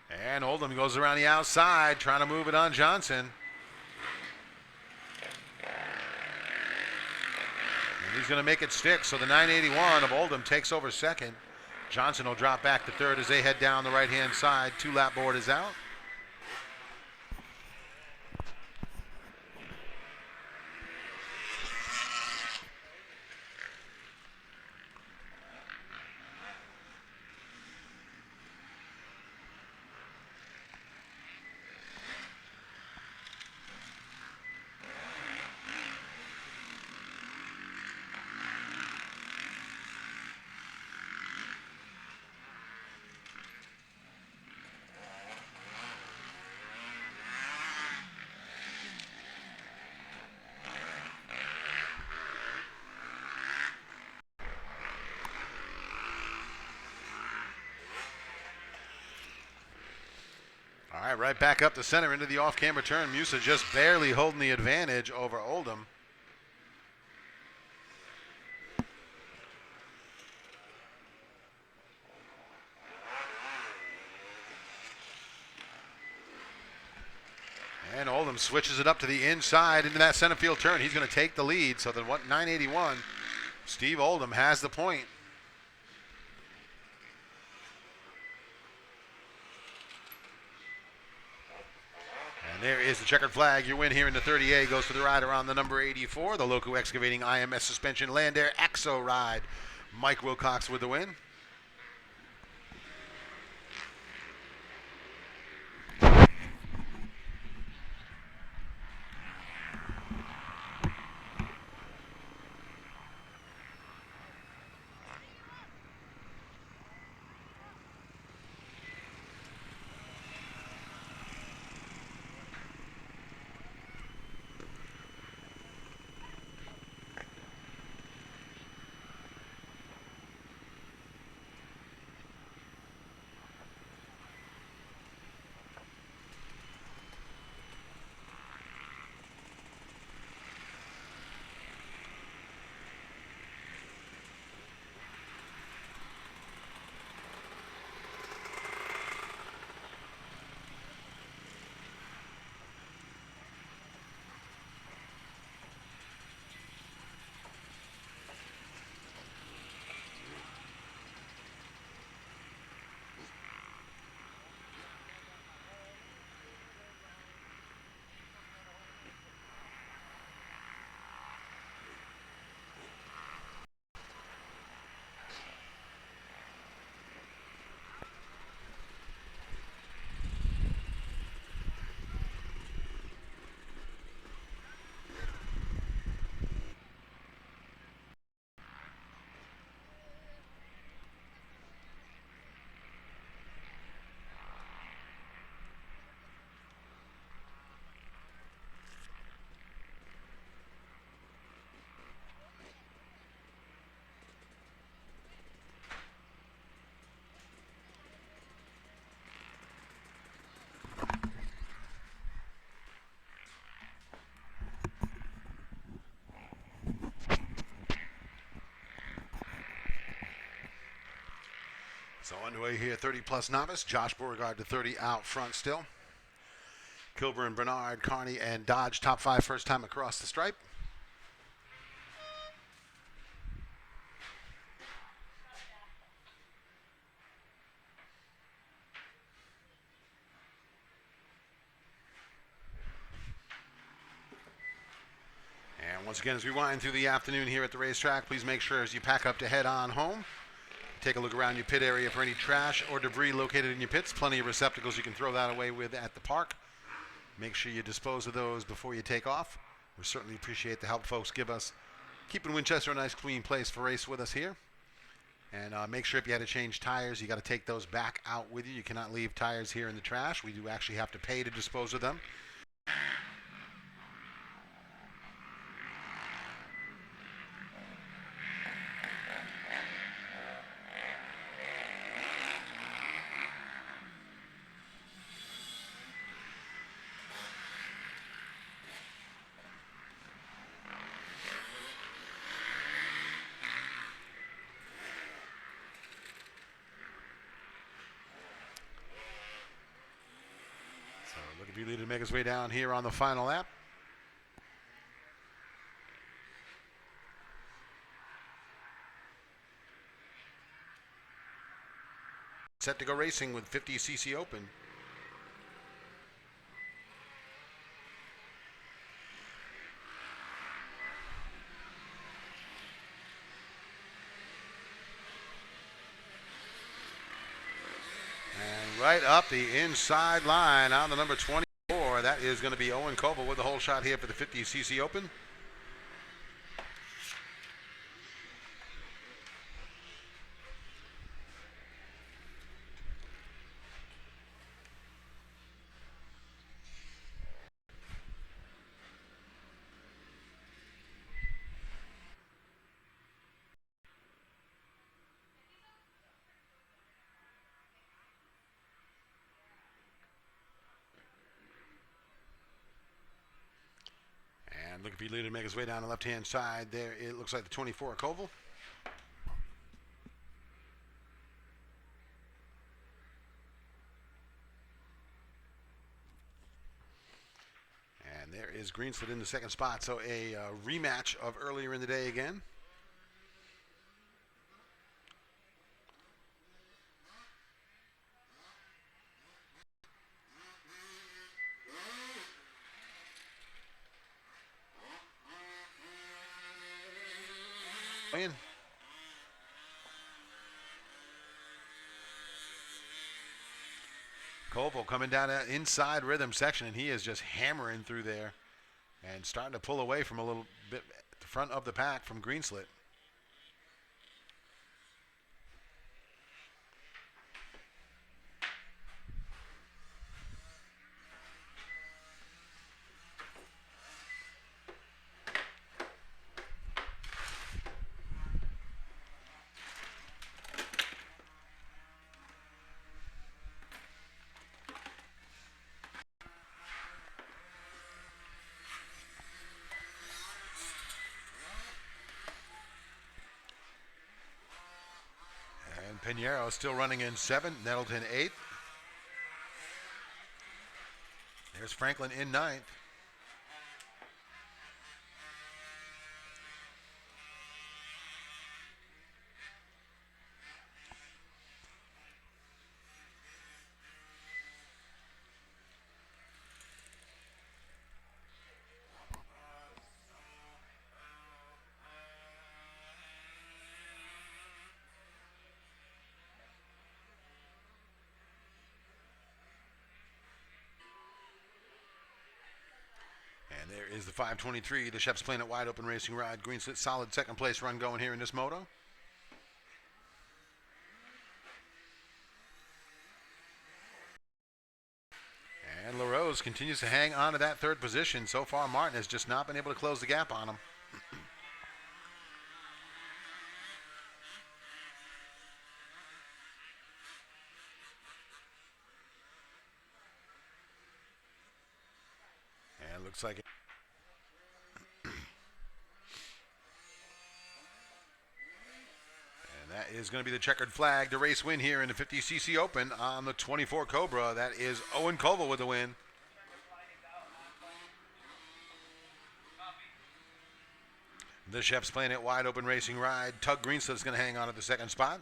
And Oldham goes around the outside trying to move it on Johnson. And he's going to make it stick. So the 981 of Oldham takes over second. Johnson will drop back to third as they head down the right-hand side. 2-lap board is out. right back up the center into the off-camera turn. Musa just barely holding the advantage over Oldham. And Oldham switches it up to the inside into that center field turn. He's going to take the lead. So the 981, Steve Oldham has the point. And there is the checkered flag. Your win here in the 30A goes to the rider on the number 84, the Loco Excavating IMS Suspension Land Air Axo ride. Mike Wilcox with the win. So underway here, 30-plus novice. Josh Beauregard to 30 out front still. Kilburn, Bernard, Carney, and Dodge, top 5 first time across the stripe. And once again, as we wind through the afternoon here at the racetrack, please make sure as you pack up to head on home, take a look around your pit area for any trash or debris located in your pits. Plenty of receptacles you can throw that away with at the park. Make sure you dispose of those before you take off. We certainly appreciate the help folks give us, keeping Winchester a nice clean place for race with us here. And make sure if you had to change tires, you got to take those back out with you. You cannot leave tires here in the trash. We do actually have to pay to dispose of them. Looking for you to make his way down here on the final lap. Set to go racing with 50cc open. Right up the inside line on the number 24. That is going to be Owen Coble with the whole shot here for the 50cc Open. Looking for leader to make his way down the left-hand side. There it looks like the 24 Koval. And there is Greenslet in the second spot. So a rematch of earlier in the day again. Koval coming down that inside rhythm section, and he is just hammering through there and starting to pull away from a little bit at the front of the pack from Greenslet. Pinheiro still running in 7th, Nettleton 8th. There's Franklin in 9th. And there is the 523, the Chef's Planet Wide Open Racing Ride. Greenslet, solid second place run going here in this moto. And LaRose continues to hang on to that third position. So far, Martin has just not been able to close the gap on him. And looks like it. That is going to be the checkered flag, the race win here in the 50cc Open on the 24 Cobra. That is Owen Koval with the win. The Chef's Planet Wide Open Racing Ride. Tug Greenslet is going to hang on at the second spot.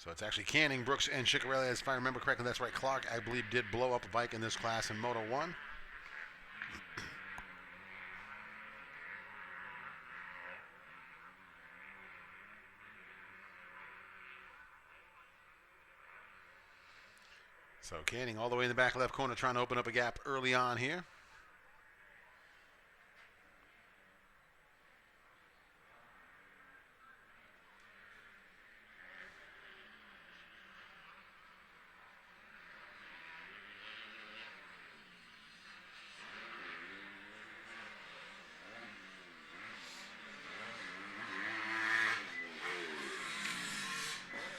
So it's actually Canning, Brooks, and Ciccarelli. If I remember correctly, that's right. Clark, I believe, did blow up a bike in this class in Moto 1. So Canning all the way in the back left corner trying to open up a gap early on here.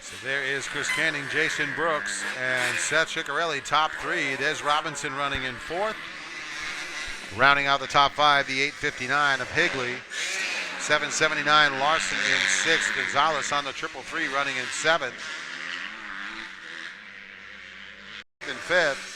So there is Chris Canning, Jason Brooks, and Seth Ciccarelli, top 3. There's Robinson running in 4th. Rounding out the top 5, the 8:59 of Higley. 779 Larson in 6th. Gonzalez on the 333 running in 7th. In 5th.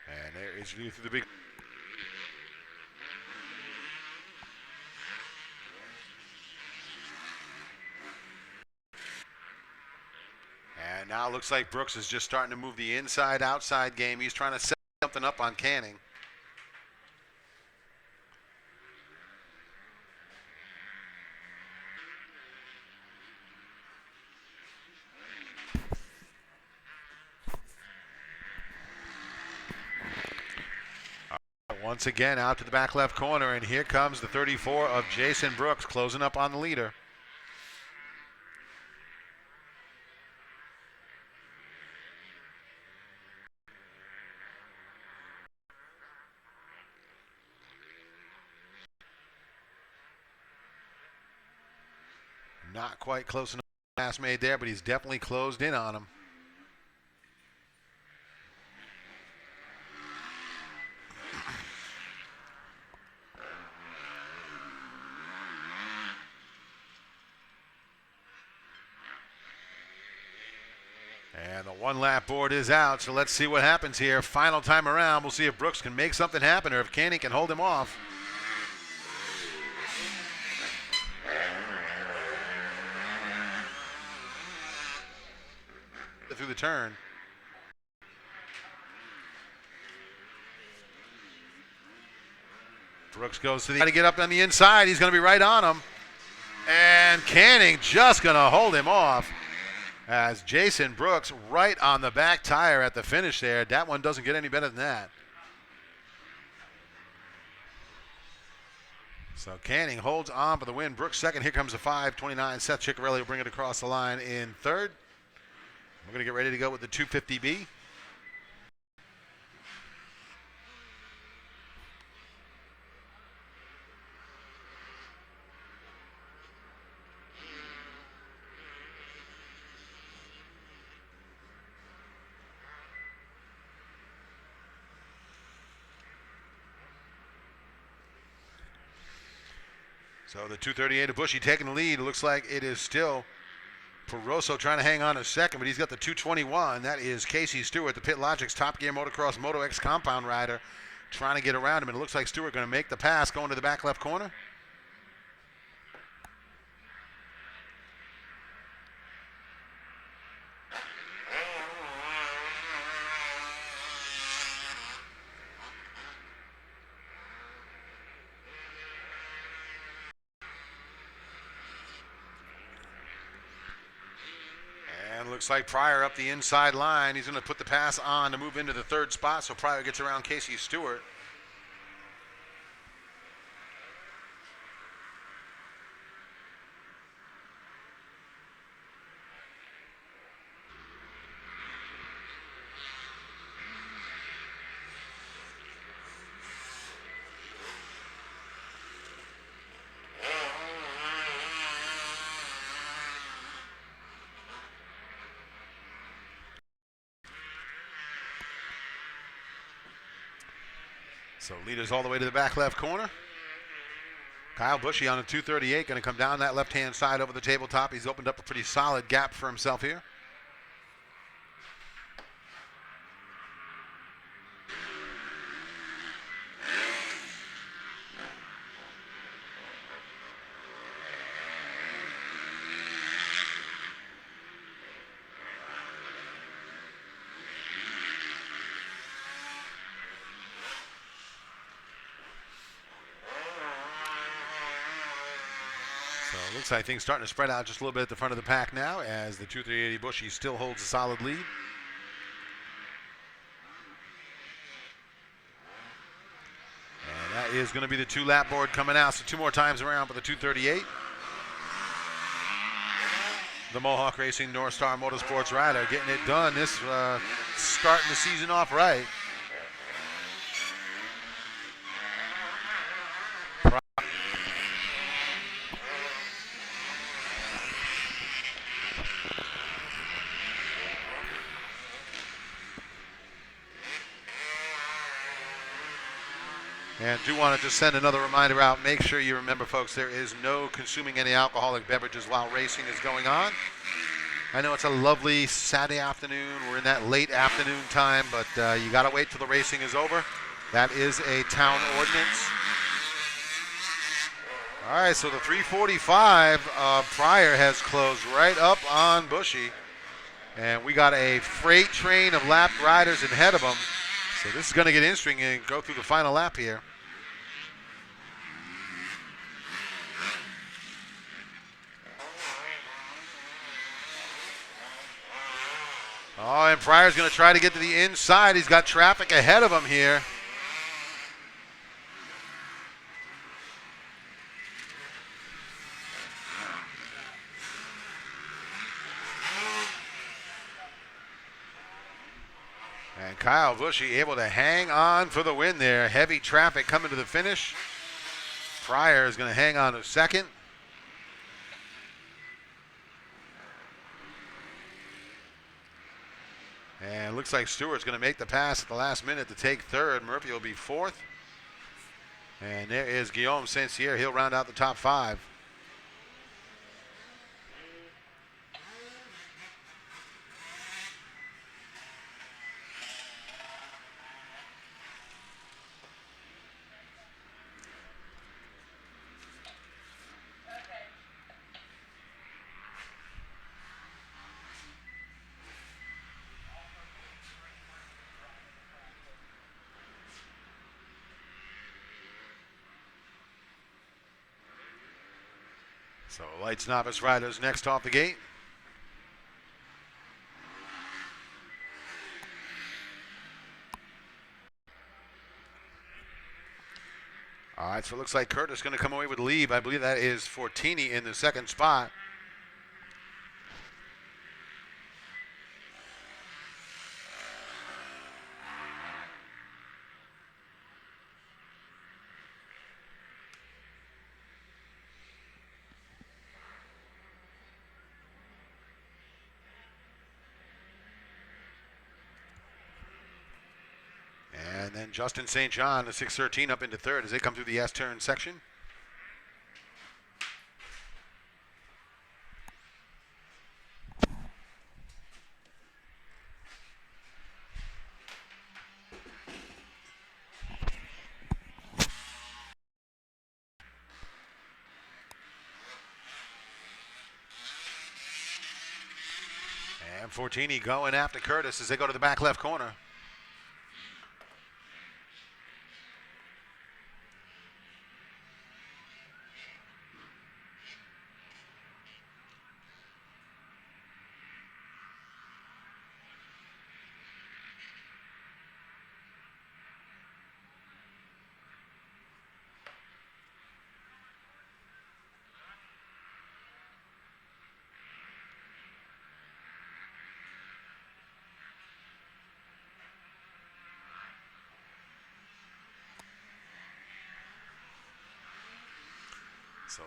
And there is view through the big. And now it looks like Brooks is just starting to move the inside-outside game. He's trying to set something up on Canning. Once again out to the back left corner, and here comes the 34 of Jason Brooks closing up on the leader. Not quite close enough pass made there, but he's definitely closed in on him. And the one lap board is out, so let's see what happens here. Final time around, we'll see if Brooks can make something happen or if Canning can hold him off. Through the turn. Brooks goes to the to get up on the inside. He's going to be right on him. And Canning just going to hold him off as Jason Brooks right on the back tire at the finish there. That one doesn't get any better than that. So Canning holds on for the win. Brooks second. Here comes the 529. Seth Ciccarelli will bring it across the line in third. We're going to get ready to go with the 250B. So the 238 of Bushy taking the lead. It looks like it is still Peroso trying to hang on a second, but he's got the 221. That is Casey Stewart, the Pit Logic's Top Gear Motocross Moto X compound rider, trying to get around him. And it looks like Stewart going to make the pass going to the back left corner. Looks like Pryor up the inside line. He's going to put the pass on to move into the third spot, so Pryor gets around Casey Stewart. So leaders all the way to the back left corner. Kyle Bushy on a 238, going to come down that left-hand side over the tabletop. He's opened up a pretty solid gap for himself here. Looks like things starting to spread out just a little bit at the front of the pack now as the 2380 Bushy still holds a solid lead. And that is going to be the 2-lap board coming out. So 2 more times around for the 238. The Mohawk Racing North Star Motorsports rider getting it done. This starting the season off right. And do want to just send another reminder out. Make sure you remember, folks, there is no consuming any alcoholic beverages while racing is going on. I know it's a lovely Saturday afternoon. We're in that late afternoon time, but you got to wait till the racing is over. That is a town ordinance. All right, so the 345 Pryor has closed right up on Bushy. And we got a freight train of lapped riders ahead of them. So this is going to get interesting and go through the final lap here. Oh, and Pryor's going to try to get to the inside. He's got traffic ahead of him here. And Kyle Bushy able to hang on for the win there. Heavy traffic coming to the finish. Pryor is going to hang on to second. And it looks like Stewart's going to make the pass at the last minute to take third. Murphy will be fourth. And there is Guillaume Saint-Cyr. He'll round out the top 5. So Lights Novice riders next off the gate. All right, so it looks like Curtis going to come away with the lead. I believe that is Fortini in the second spot. And then Justin St. John, the 613, up into third as they come through the S-turn section. And Fortini going after Curtis as they go to the back left corner. So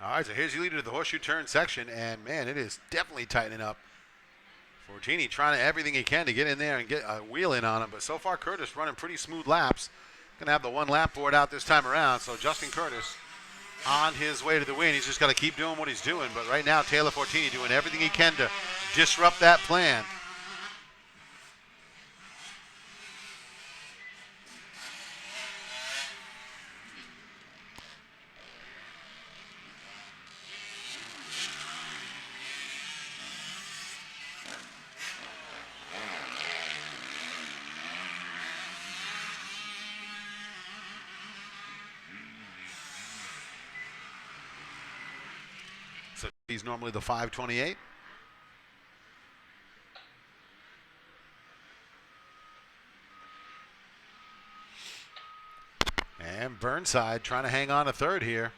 all right, so here's your leader to the horseshoe turn section, and man, it is definitely tightening up. Fortini trying everything he can to get in there and get a wheel in on him, but so far Curtis running pretty smooth laps. Going to have the one lap board out this time around, so Justin Curtis on his way to the win. He's just got to keep doing what he's doing, but right now Taylor Fortini doing everything he can to disrupt that plan. So he's normally the 528. And Burnside trying to hang on to third here.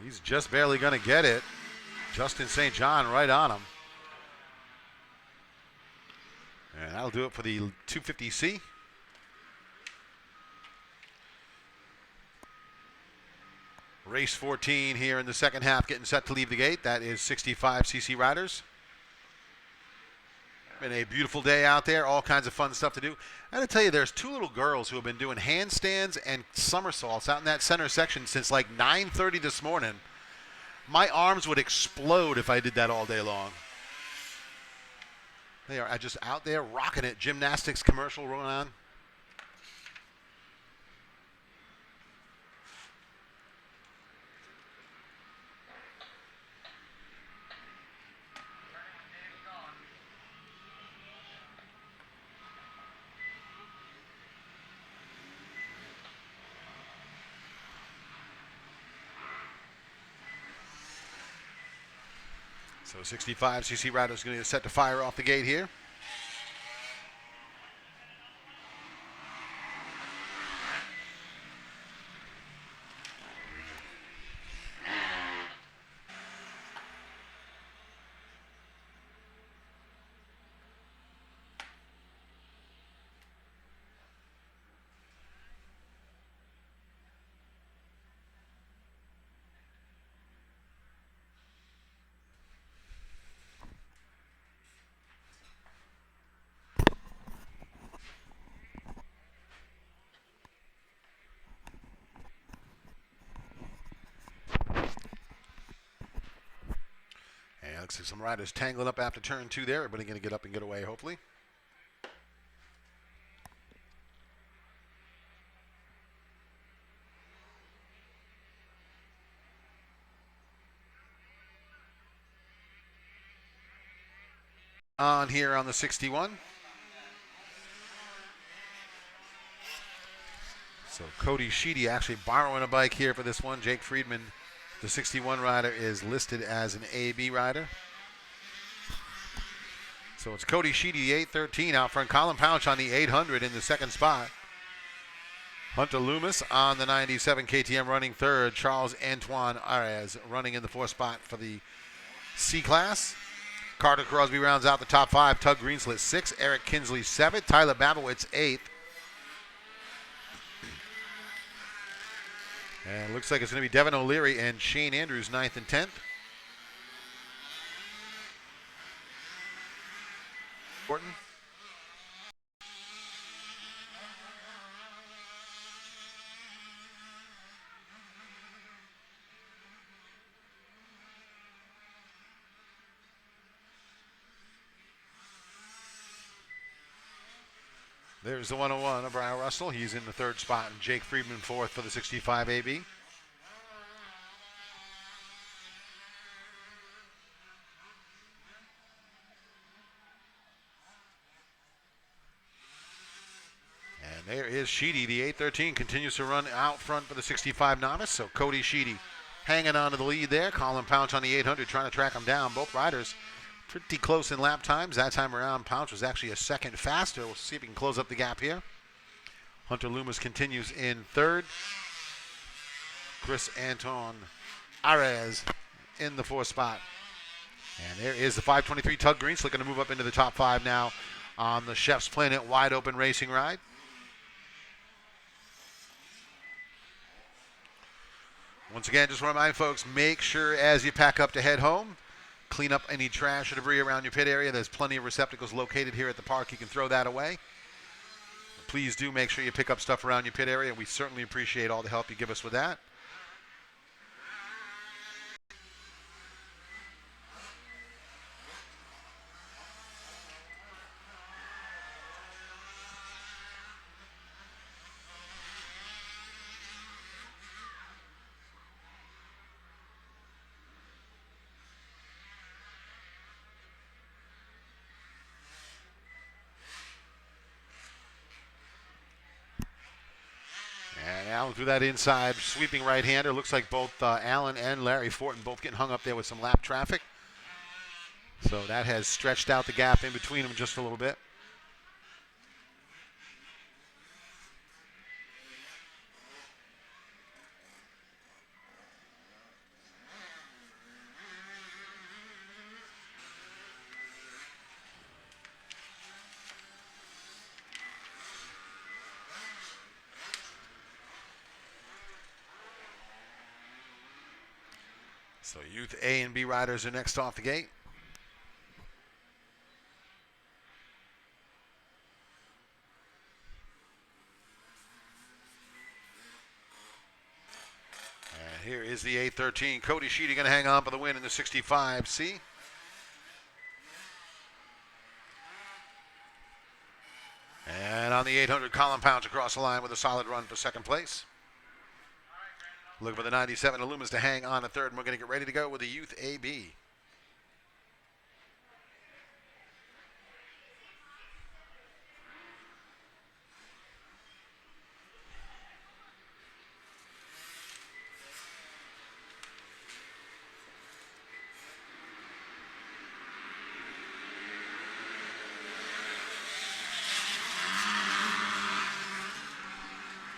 He's just barely going to get it. Justin St. John right on him. And that'll do it for the 250C. Race 14 here in the second half, getting set to leave the gate. That is 65cc riders. Been a beautiful day out there, all kinds of fun stuff to do. I gotta tell you, there's two little girls who have been doing handstands and somersaults out in that center section since like 9:30 this morning. My arms would explode if I did that all day long. They are just out there rocking it. Gymnastics commercial rolling on. So 65cc riders going to get set to fire off the gate here. Looks like some riders tangled up after turn 2 there. Everybody going to get up and get away, hopefully. On here on the 61. So Cody Sheedy actually borrowing a bike here for this one. Jake Friedman, the 61 rider, is listed as an AB rider. So it's Cody Sheedy, the 813 out front. Colin Pouch on the 800 in the second spot. Hunter Loomis on the 97 KTM running third. Charles Antoine Arez running in the fourth spot for the C class. Carter Crosby rounds out the top 5. Tug Greenslit 6. Eric Kinsley 7th. Tyler Babowitz 8th. And it looks like it's going to be Devin O'Leary and Shane Andrews 9th and 10th. Important. There's the 101 of Brian Russell. He's in the third spot, and Jake Friedman 4th for the 65 AB. And there is Sheedy, the 813, continues to run out front for the 65 novice. So Cody Sheedy hanging on to the lead there. Colin Pouch on the 800 trying to track him down. Both riders pretty close in lap times. That time around, Pouch was actually a second faster. We'll see if he can close up the gap here. Hunter Loomis continues in third. Chris Anton Arez in the fourth spot. And there is the 523 Tug Greenslit going to move up into the top 5 now on the Chef's Planet wide open racing ride. Once again, just remind folks, make sure as you pack up to head home clean up any trash or debris around your pit area, there's plenty of receptacles located here at the park. You can throw that away. Please do make sure you pick up stuff around your pit area. We certainly appreciate all the help you give us with that. And Allen threw that inside, sweeping right-hander. Looks like both Allen and Larry Fortin both getting hung up there with some lap traffic. So that has stretched out the gap in between them just a little bit. So youth A and B riders are next off the gate. And here is the A13. Cody Sheedy going to hang on for the win in the 65C. And on the 800, Colin Pounds across the line with a solid run for second place. Looking for the 97 Illumins to hang on to third, and we're going to get ready to go with the Youth AB.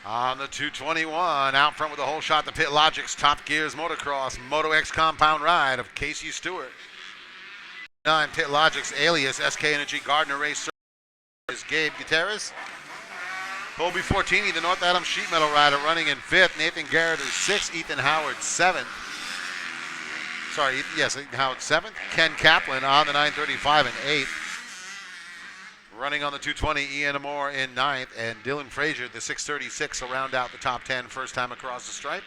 On the 221, out front with a whole shot, the Pit Logic's Top Gears Motocross Moto X Compound Ride of Casey Stewart. 9 Pit Logic's alias SK Energy Gardner Race is Gabe Gutierrez. Colby Fortini, the North Adams Sheet Metal rider, running in 5th. Nathan Garrett is 6th. Ethan Howard 7th. Sorry, yes, Ethan Howard 7th. Ken Kaplan on the 935 and 8th. Running on the 220, Ian Amore in 9th, and Dylan Frazier, the 636, will round out the top 10 first time across the stripe.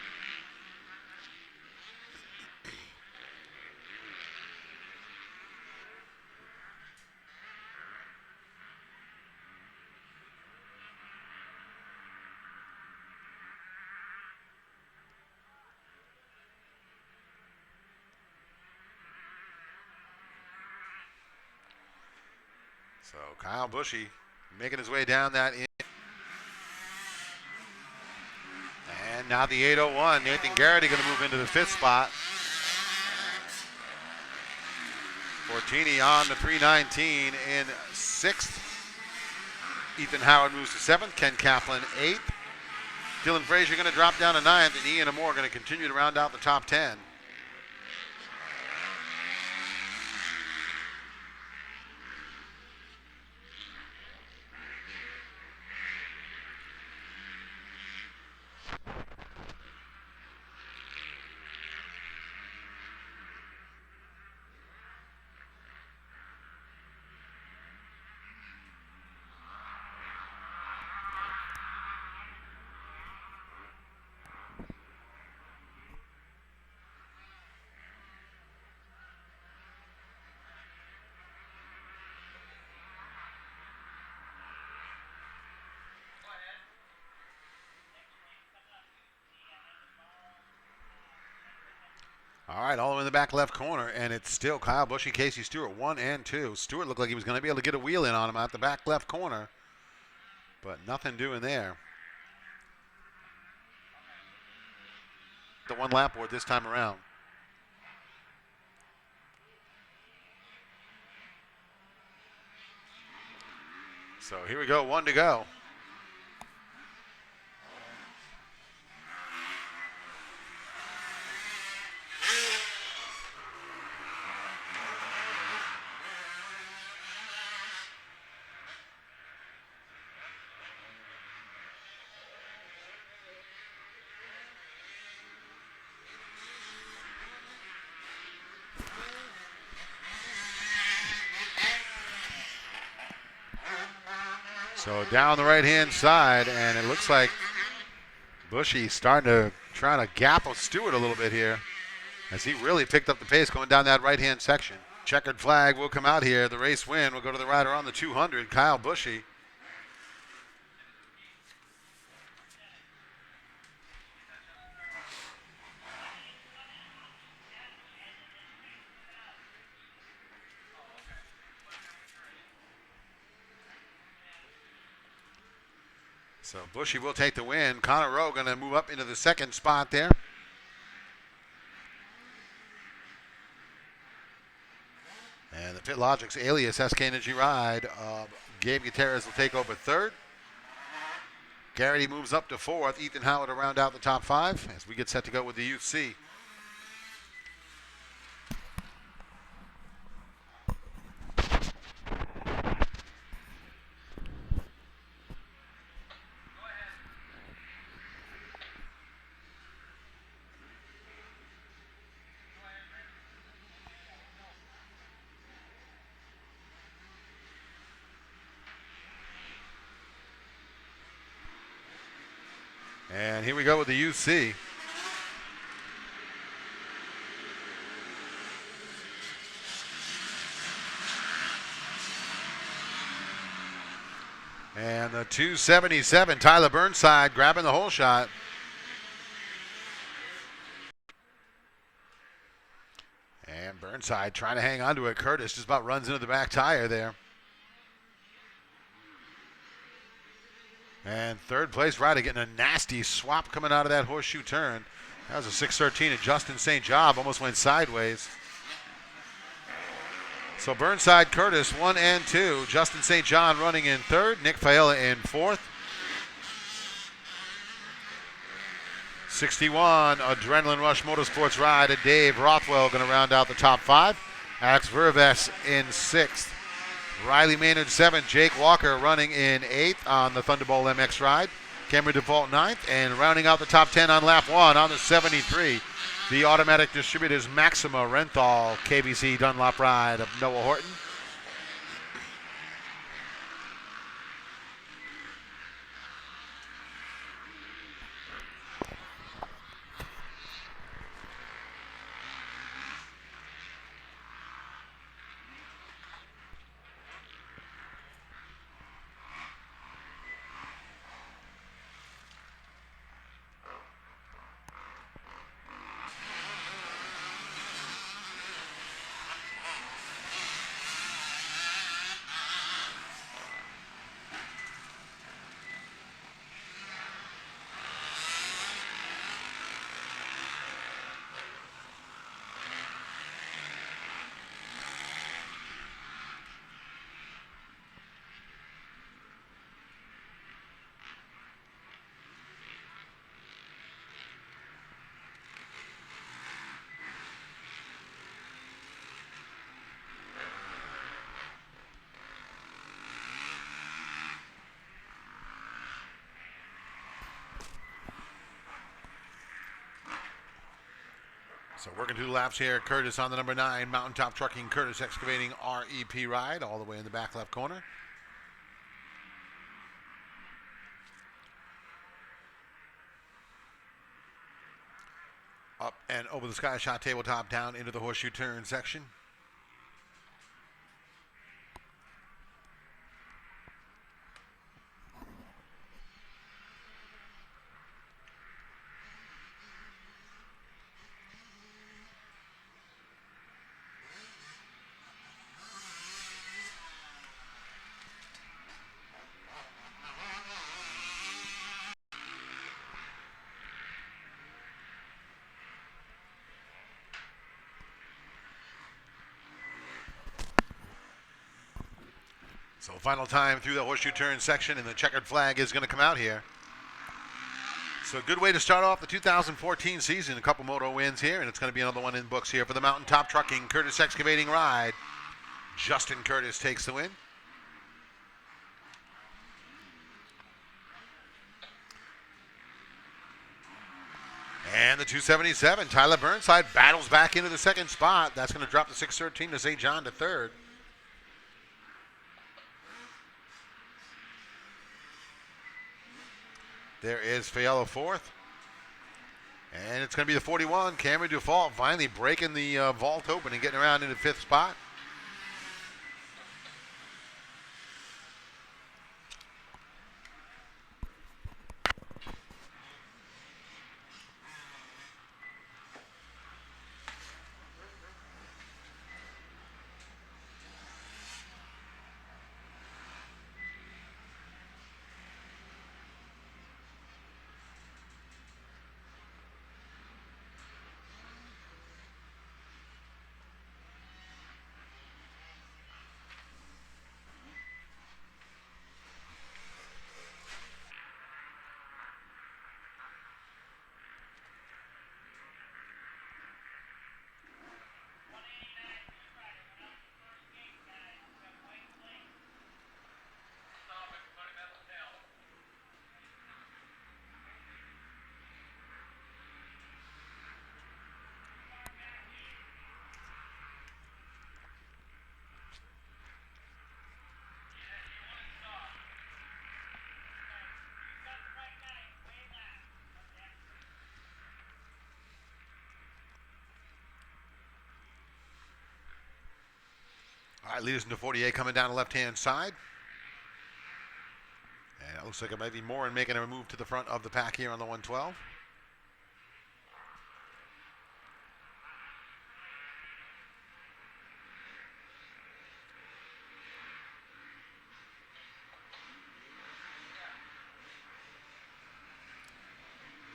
So Kyle Bushy making his way down that in. And now the 801. Nathan Garrity going to move into the 5th spot. Fortini on the 319 in 6th. Ethan Howard moves to 7th. Ken Kaplan 8th. Dylan Frazier going to drop down to 9th. And Ian Amore going to continue to round out the top 10. All right, all the way in the back left corner, and it's still Kyle Bushy, Casey Stewart, 1 and 2. Stewart looked like he was going to be able to get a wheel in on him at the back left corner, but nothing doing there. The one lap board this time around. So here we go, 1 to go. So down the right-hand side, and it looks like Bushy starting to try to gap Stewart a little bit here as he really picked up the pace going down that right-hand section. Checkered flag will come out here. The race win will go to the rider on the 200, Kyle Bushy. So Bushy will take the win. Connor Rowe going to move up into the second spot there. And the Pit Logic's alias SK Energy Ride, Gabe Gutierrez will take over third. Garrity moves up to fourth. Ethan Howard to round out the top five as we get set to go with the Youth C. And here we go with the UC. And the 277, Tyler Burnside grabbing the hole shot. And Burnside trying to hang on to it. Curtis just about runs into the back tire there. And third place rider getting a nasty swap coming out of that horseshoe turn. That was a 613 and Justin St. Job almost went sideways. So Burnside, Curtis, 1 and 2. Justin St. John running in third. Nick Faella in fourth. 61, Adrenaline Rush Motorsports ride. Dave Rothwell going to round out the top five. Alex Verves in sixth. Riley Maynard 7th. Jake Walker running in 8th on the Thunderbolt MX ride. Cameron DeVault 9th. And rounding out the top 10 on lap 1 on the 73, the Automatic Distributors Maxima Renthal KBC Dunlop ride of Noah Horton. So working 2 laps here. Curtis on the number 9, Mountaintop Trucking, Curtis Excavating REP ride, all the way in the back left corner. Up and over the Sky Shot tabletop, down into the horseshoe turn section. So final time through the horseshoe turn section, and the checkered flag is going to come out here. So a good way to start off the 2014 season. A couple moto wins here, and it's going to be another one in books here for the Mountaintop Trucking Curtis Excavating ride. Justin Curtis takes the win. And the 277, Tyler Burnside battles back into the second spot. That's going to drop the 613 to St. John to third. There is Fiala fourth. And it's going to be the 41. Cameron Dufault finally breaking the vault open and getting around into fifth spot. All right, leaders into 48 coming down the left-hand side. And it looks like it might be Morin making a move to the front of the pack here on the 112.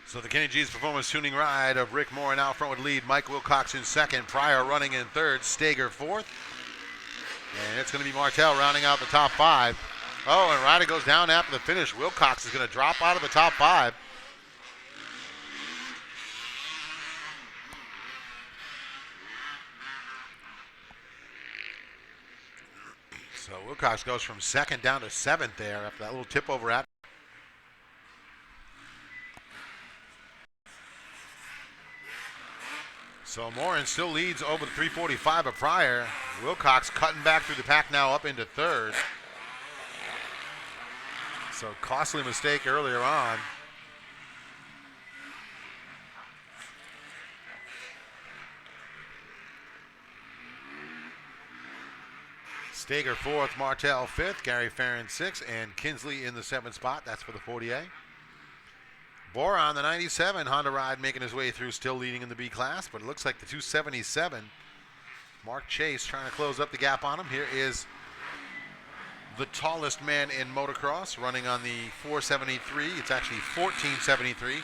So the Kenny G's performance tuning ride of Rick Morin out front would lead. Mike Wilcox in second. Pryor running in third. Stager fourth. And it's going to be Martell rounding out the top five. Oh, and Ryder goes down after the finish. Wilcox is going to drop out of the top five. So Wilcox goes from second down to seventh there after that little tip over at. So Morin still leads over the 345 of Pryor. Wilcox cutting back through the pack now up into third. So costly mistake earlier on. Stager fourth, Martell fifth, Gary Farron sixth, and Kinsley in the seventh spot. That's for the 40A. Boron, the 97 Honda ride, making his way through, still leading in the B class, but it looks like the 277, Mark Chase trying to close up the gap on him. Here is the tallest man in motocross, running on the 473. It's actually 1473.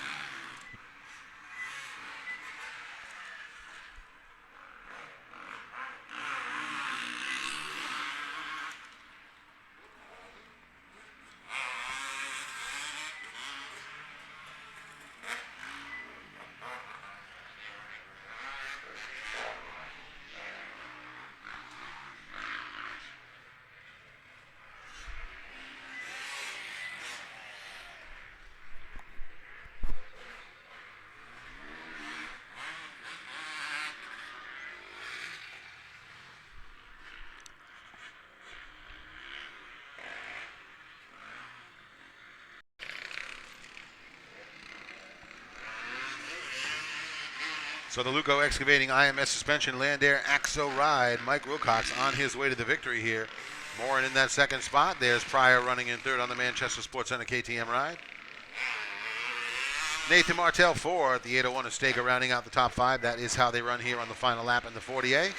So the Luco Excavating IMS Suspension Land Air Axo ride, Mike Wilcox on his way to the victory here. Morin in that second spot. There's Pryor running in third on the Manchester Sports Center KTM ride. Nathan Martell fourth, the 801 of Stager rounding out the top five. That is how they run here on the final lap in the 40A.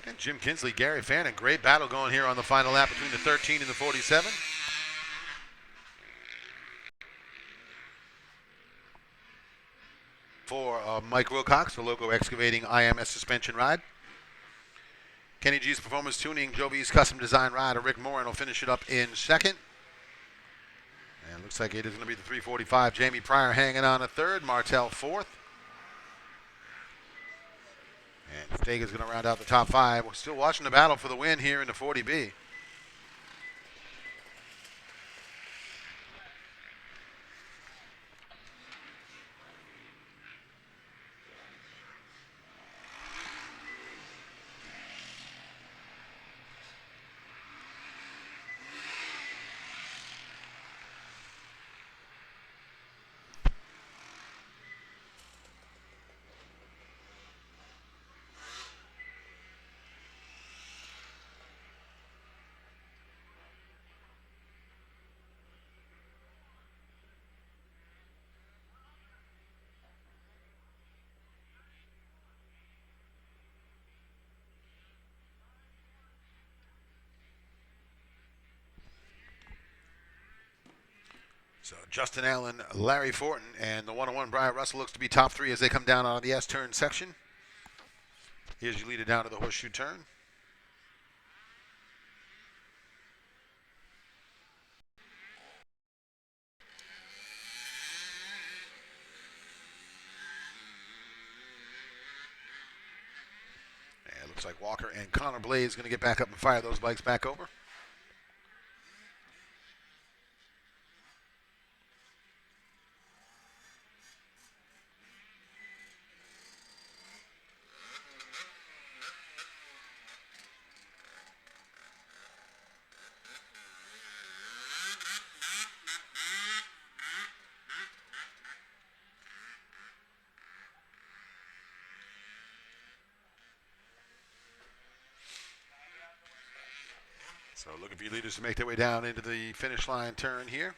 And Jim Kinsley, Gary Fannin, great battle going here on the final lap between the 13 and the 47. For Mike Wilcox, the Loco Excavating IMS Suspension ride. Kenny G's Performance Tuning, Joe V's Custom Design ride, Rick Morin will finish it up in second. And it looks like it is going to be the 345. Jamie Pryor hanging on a third, Martell fourth. And Stager's going to round out the top five. We're still watching the battle for the win here in the 40B. So Justin Allen, Larry Fortin, and the 101 Bryant Russell looks to be top three as they come down on the S-turn section. Here's your leader down to the horseshoe turn. And it looks like Walker and Connor Blaze going to get back up and fire those bikes back over. So looking for your leaders to make their way down into the finish line turn here.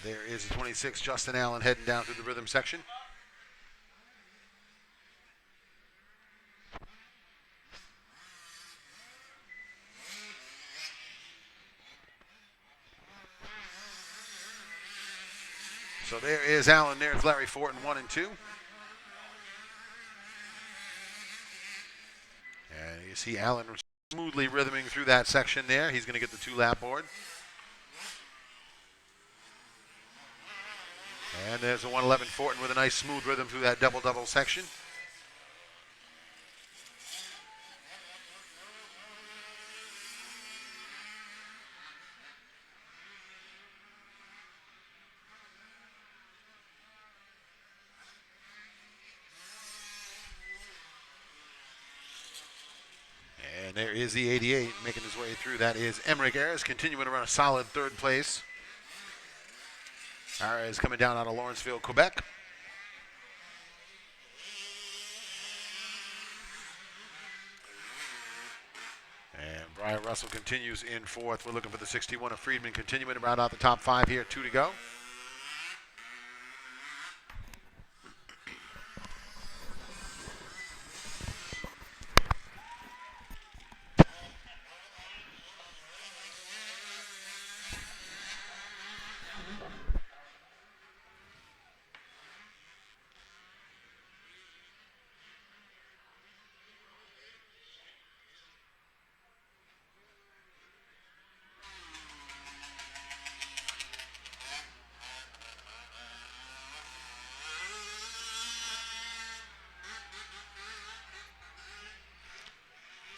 There is the 26, Justin Allen, heading down through the rhythm section. So there is Allen, there's Larry Fortin, 1 and 2. And you see Allen smoothly rhythming through that section there. He's going to get the 2-lap board. And there's a 111 Fortin with a nice smooth rhythm through that double-double section. And there is the 88 making his way through. That is Emmerich Ayres, continuing to run a solid third place. Ayres coming down out of Lawrenceville, Quebec. And Brian Russell continues in fourth. We're looking for the 61 of Friedman, continuing to round out the top 5 here, 2 to go.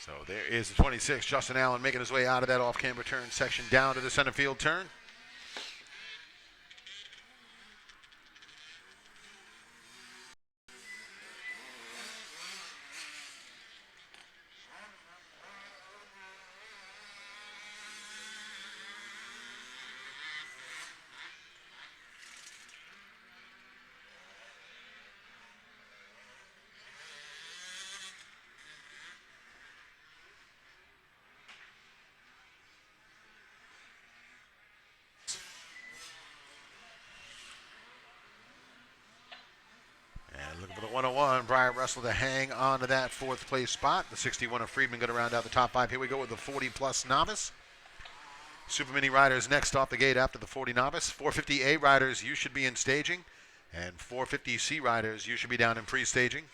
So there is the 26, Justin Allen, making his way out of that off-camber turn section down to the center field turn. And looking for the 101, Brian Russell to hang on to that 4th place spot. The 61 of Friedman going to round out the top 5. Here we go with the 40-plus novice. Super Mini riders next off the gate after the 40 novice. 450A riders, you should be in staging. And 450C riders, you should be down in pre-staging.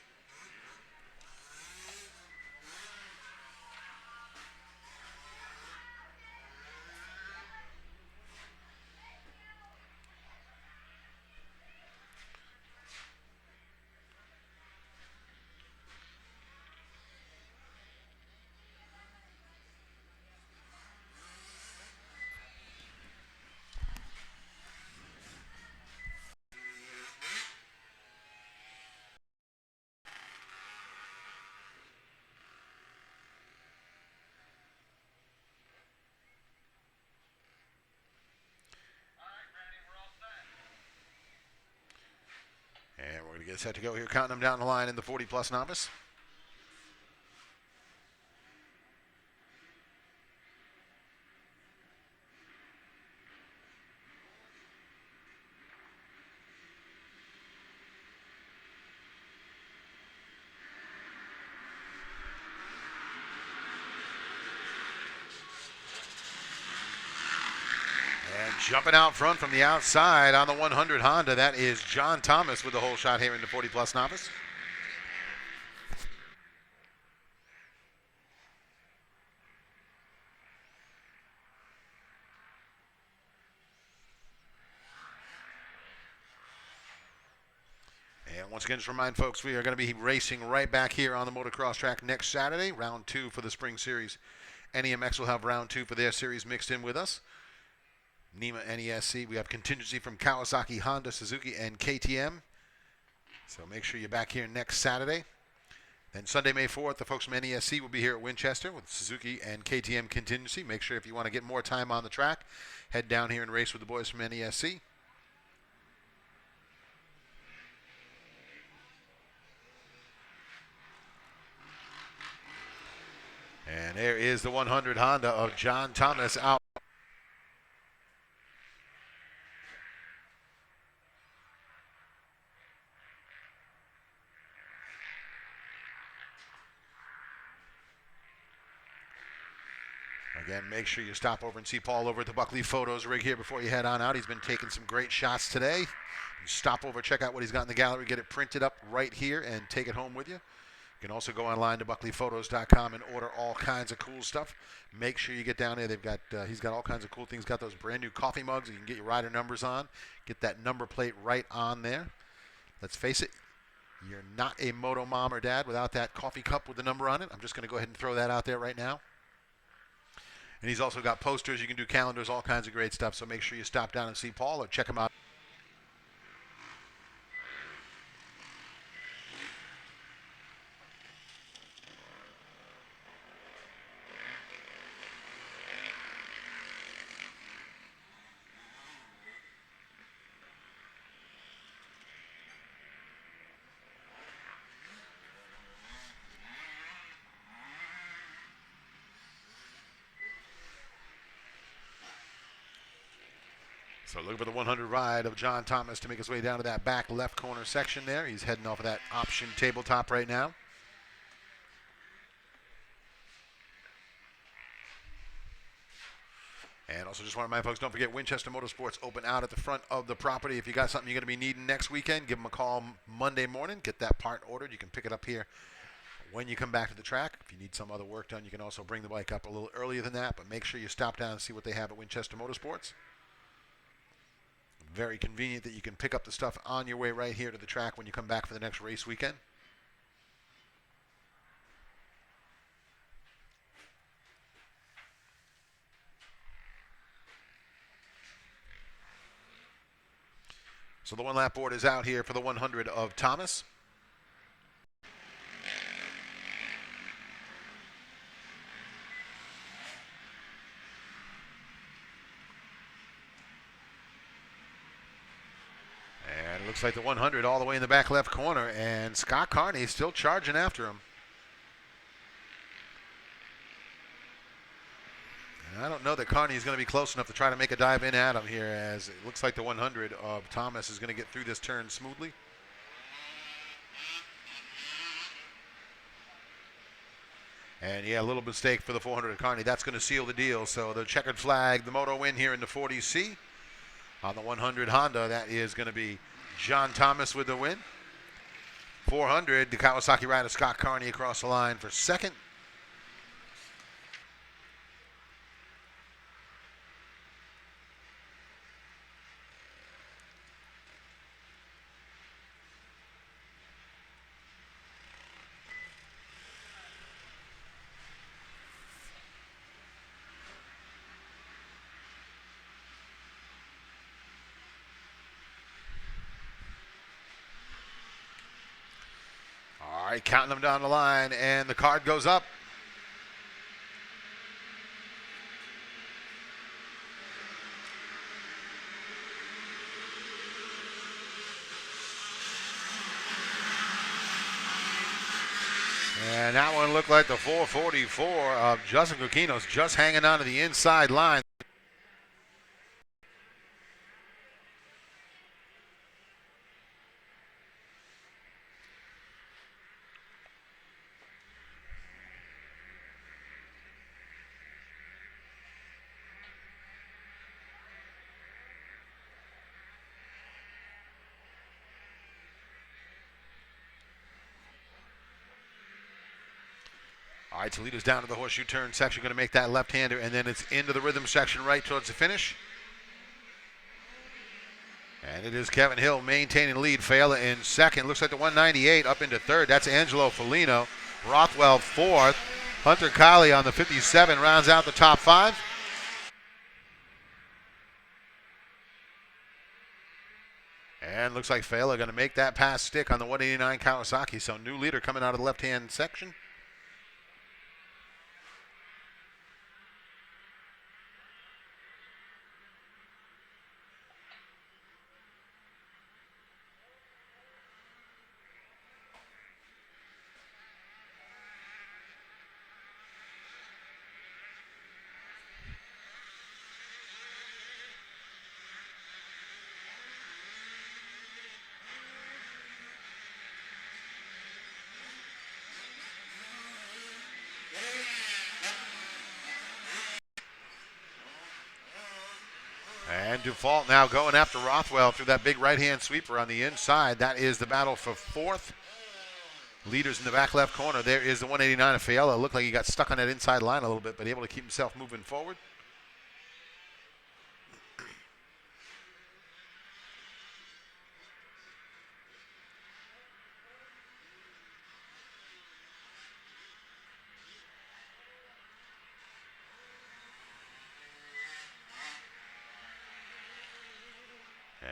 And we're going to get set to go here, counting them down the line in the 40-plus novice. Jumping out front from the outside on the 100 Honda, that is John Thomas with the whole shot here in the 40-plus novice. And once again, just remind folks, we are going to be racing right back here on the motocross track next Saturday, round 2 for the spring series. NEMX will have round 2 for their series mixed in with us. NEMA, NESC, we have contingency from Kawasaki, Honda, Suzuki, and KTM. So make sure you're back here next Saturday. Then Sunday, May 4th, the folks from NESC will be here at Winchester with Suzuki and KTM contingency. Make sure if you want to get more time on the track, head down here and race with the boys from NESC. And there is the 100 Honda of John Thomas out. Again, make sure you stop over and see Paul over at the Buckley Photos rig here before you head on out. He's been taking some great shots today. Stop over, check out what he's got in the gallery, get it printed up right here, and take it home with you. You can also go online to buckleyphotos.com and order all kinds of cool stuff. Make sure you get down there. He's got all kinds of cool things. Got those brand new coffee mugs. You can get your rider numbers on. Get that number plate right on there. Let's face it, you're not a moto mom or dad without that coffee cup with the number on it. I'm just going to go ahead and throw that out there right now. And he's also got posters. You can do calendars, all kinds of great stuff. So make sure you stop down and see Paul or check him out. So looking for the 100 ride of John Thomas to make his way down to that back left corner section there. He's heading off of that option tabletop right now. And also just want to remind folks, don't forget Winchester Motorsports open out at the front of the property. If you got something you're going to be needing next weekend, give them a call Monday morning. Get that part ordered. You can pick it up here when you come back to the track. If you need some other work done, you can also bring the bike up a little earlier than that. But make sure you stop down and see what they have at Winchester Motorsports. Very convenient that you can pick up the stuff on your way right here to the track when you come back for the next race weekend. So the one lap board is out here for the 100 of Thomas. And it looks like the 100 all the way in the back left corner, and Scott Carney still charging after him. And I don't know that Carney is going to be close enough to try to make a dive in at him here, as it looks like the 100 of Thomas is going to get through this turn smoothly. And yeah, a little mistake for the 400 of Carney. That's going to seal the deal. So the checkered flag, the moto win here in the 40C. On the 100 Honda, that is going to be John Thomas with the win. 400, the Kawasaki rider Scott Carney across the line for second. All right, counting them down the line, and the card goes up. And that one looked like the 444 of Justin Coquinos, just hanging on to the inside line. All right, Toledo's down to the horseshoe turn section, going to make that left-hander, and then it's into the rhythm section right towards the finish. And it is Kevin Hill maintaining lead. Fayella in second. Looks like the 198 up into third. That's Angelo Felino. Rothwell fourth. Hunter Colley on the 57 rounds out the top five. And looks like Fayella going to make that pass stick on the 189 Kawasaki. So new leader coming out of the left-hand section. And Dufault now going after Rothwell through that big right-hand sweeper on the inside. That is the battle for fourth. Leaders in the back left corner. There is the 189 of Fayella. Looked like he got stuck on that inside line a little bit, but able to keep himself moving forward.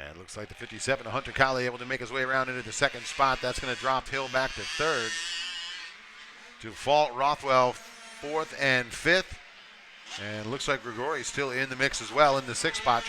And looks like the 57 of Hunter Colley able to make his way around into the second spot. That's going to drop Hill back to third. Dufault, Rothwell fourth and fifth. And looks like Grigori still in the mix as well in the sixth spot.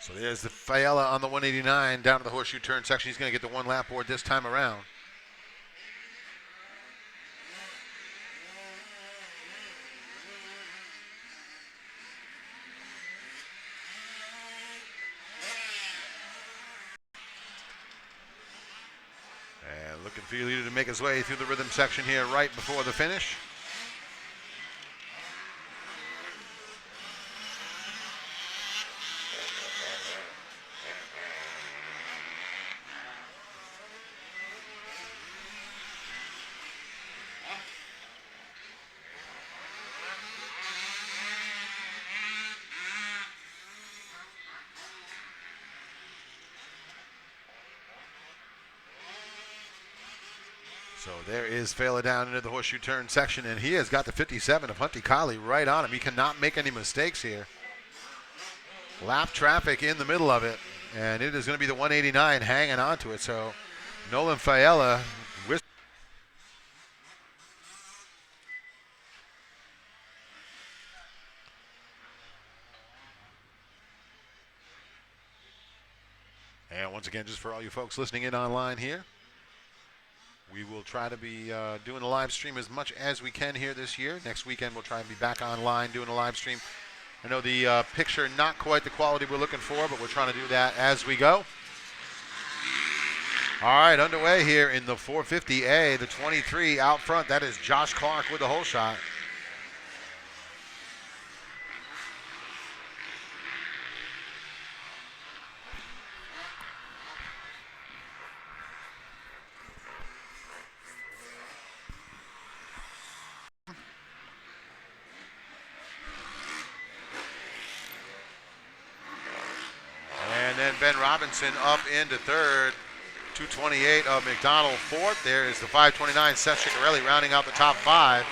So there's the Fayella on the 189 down to the horseshoe turn section. He's going to get the one lap board this time around. And looking for your leader to make his way through the rhythm section here right before the finish. So there is Fayella down into the horseshoe turn section, and he has got the 57 of Hunter Colley right on him. He cannot make any mistakes here. Lap traffic in the middle of it, and it is going to be the 189 hanging onto it. So Nolan Fayella. And once again, just for all you folks listening in online here, we will try to be doing a live stream as much as we can here this year. Next weekend, we'll try and be back online doing a live stream. I know the picture, not quite the quality we're looking for, but we're trying to do that as we go. All right, underway here in the 450A, the 23 out front. That is Josh Clark with the hole shot. And then Ben Robinson up into third. 228 of McDonald fourth. There is the 529 Seth Ciccarelli rounding out the top five.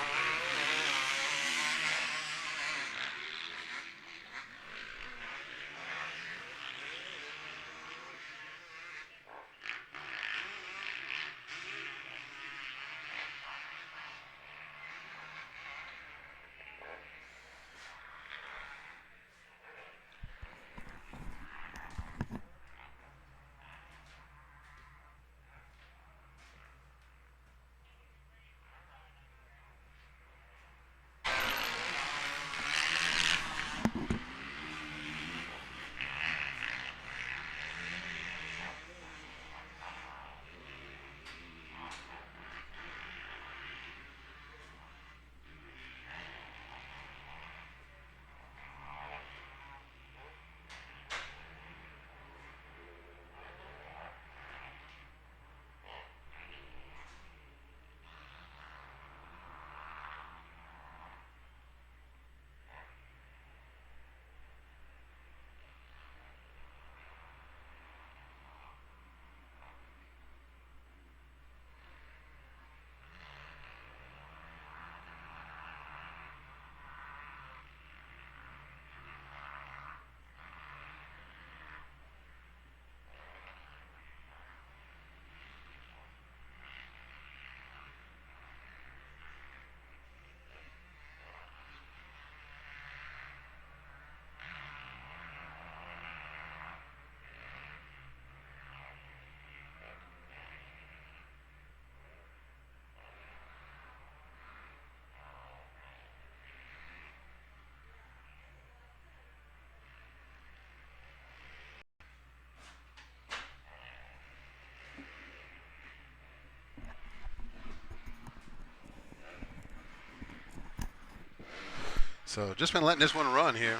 So just been letting this one run here.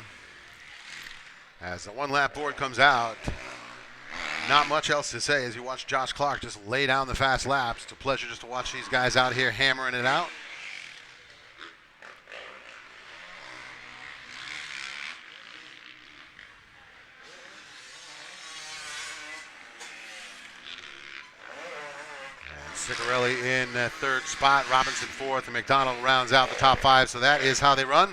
As the one lap board comes out, not much else to say as you watch Josh Clark just lay down the fast laps. It's a pleasure just to watch these guys out here hammering it out. Ciccarelli in third spot, Robinson fourth, and McDonald rounds out the top five. So that is how they run.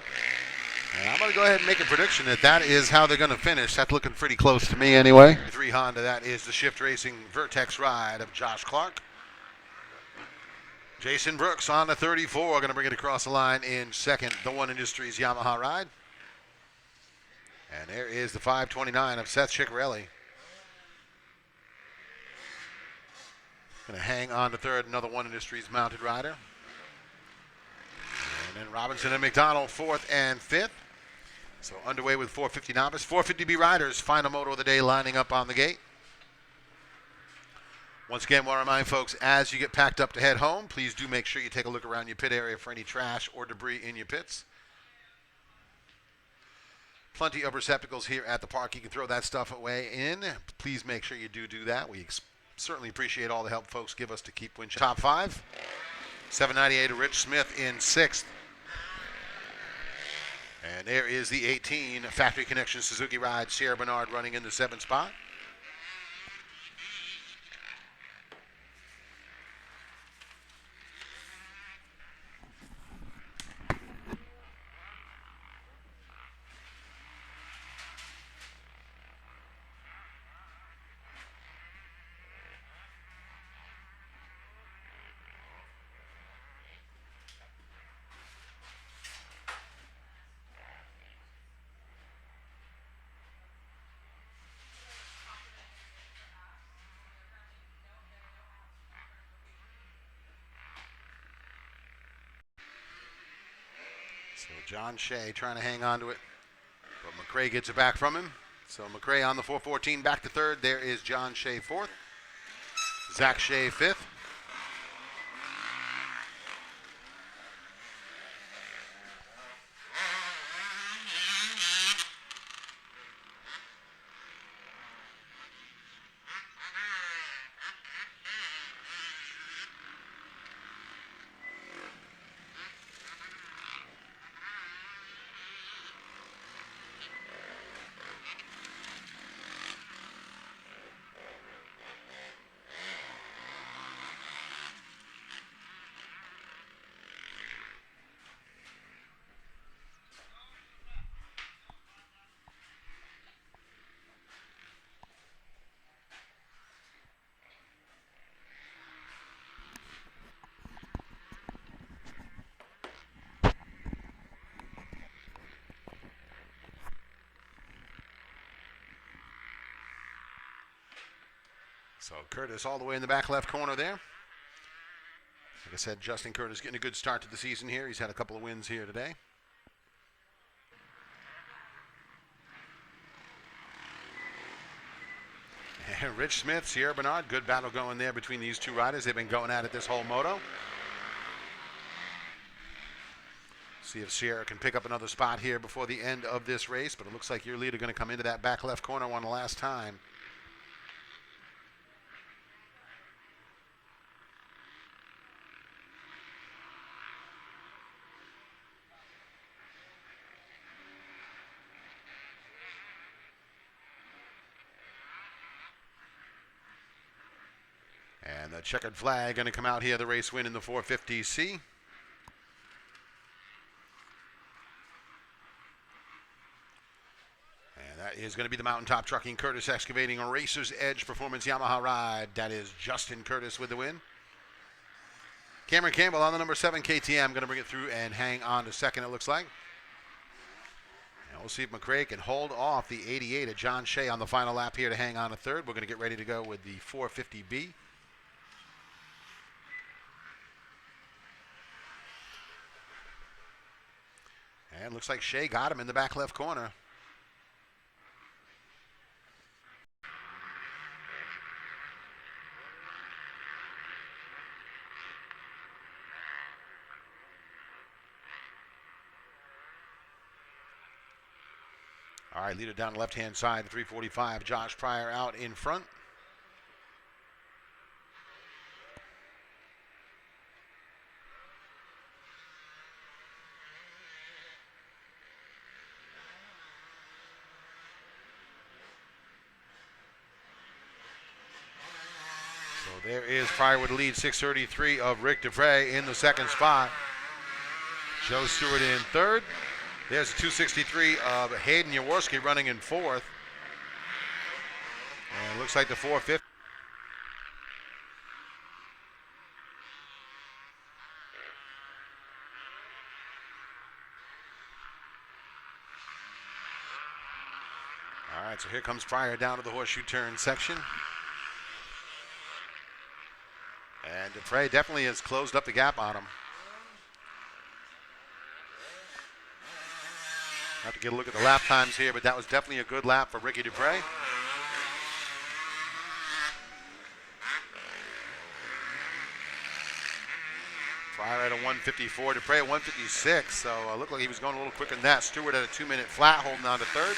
And I'm going to go ahead and make a prediction that is how they're going to finish. That's looking pretty close to me anyway. 3 Honda, that is the Shift Racing Vertex ride of Josh Clark. Jason Brooks on the 34, going to bring it across the line in second, the One Industries Yamaha ride. And there is the 529 of Seth Ciccarelli. Going to hang on to third, another One Industries mounted rider. And then Robinson and McDonald fourth and fifth. So underway with 450 novice. 450B riders, final moto of the day lining up on the gate. Once again, want to remind folks, as you get packed up to head home, please do make sure you take a look around your pit area for any trash or debris in your pits. Plenty of receptacles here at the park. You can throw that stuff away in. Please make sure you do that. We certainly appreciate all the help folks give us to keep Winchester top five. 798 of Rich Smith in sixth. And there is the 18 Factory Connection Suzuki ride, Sierra Bernard running in the seventh spot. So John Shea trying to hang on to it, but McRae gets it back from him. So McRae on the 414 back to third. There is John Shea fourth. Zach Shea fifth. So Curtis all the way in the back left corner there. Like I said, Justin Curtis getting a good start to the season here. He's had a couple of wins here today. And Rich Smith, Sierra Bernard, good battle going there between these two riders. They've been going at it this whole moto. See if Sierra can pick up another spot here before the end of this race, but it looks like your leader going to come into that back left corner one last time. And the checkered flag going to come out here, the race win in the 450C. And that is going to be the Mountaintop Trucking Curtis Excavating Racer's Edge Performance Yamaha ride. That is Justin Curtis with the win. Cameron Campbell on the number 7 KTM, going to bring it through and hang on to second, it looks like. And we'll see if McRae can hold off the 88 of John Shea on the final lap here to hang on to third. We're going to get ready to go with the 450B. And looks like Shea got him in the back left corner. All right, leader down the left-hand side, the 345. Josh Pryor out in front. So there is Pryor with the lead, 6:33 of Rick Dupre in the second spot. Joe Stewart in third. There's the 2:63 of Hayden Jaworski running in fourth. And it looks like the 450. All right, so here comes Pryor down to the horseshoe turn section. And Dupre definitely has closed up the gap on him. Have to get a look at the lap times here, but that was definitely a good lap for Ricky Dupre. Pryor at a 154, Dupre at 156, so it looked like he was going a little quicker than that. Stewart at a 2-minute flat, holding on to third.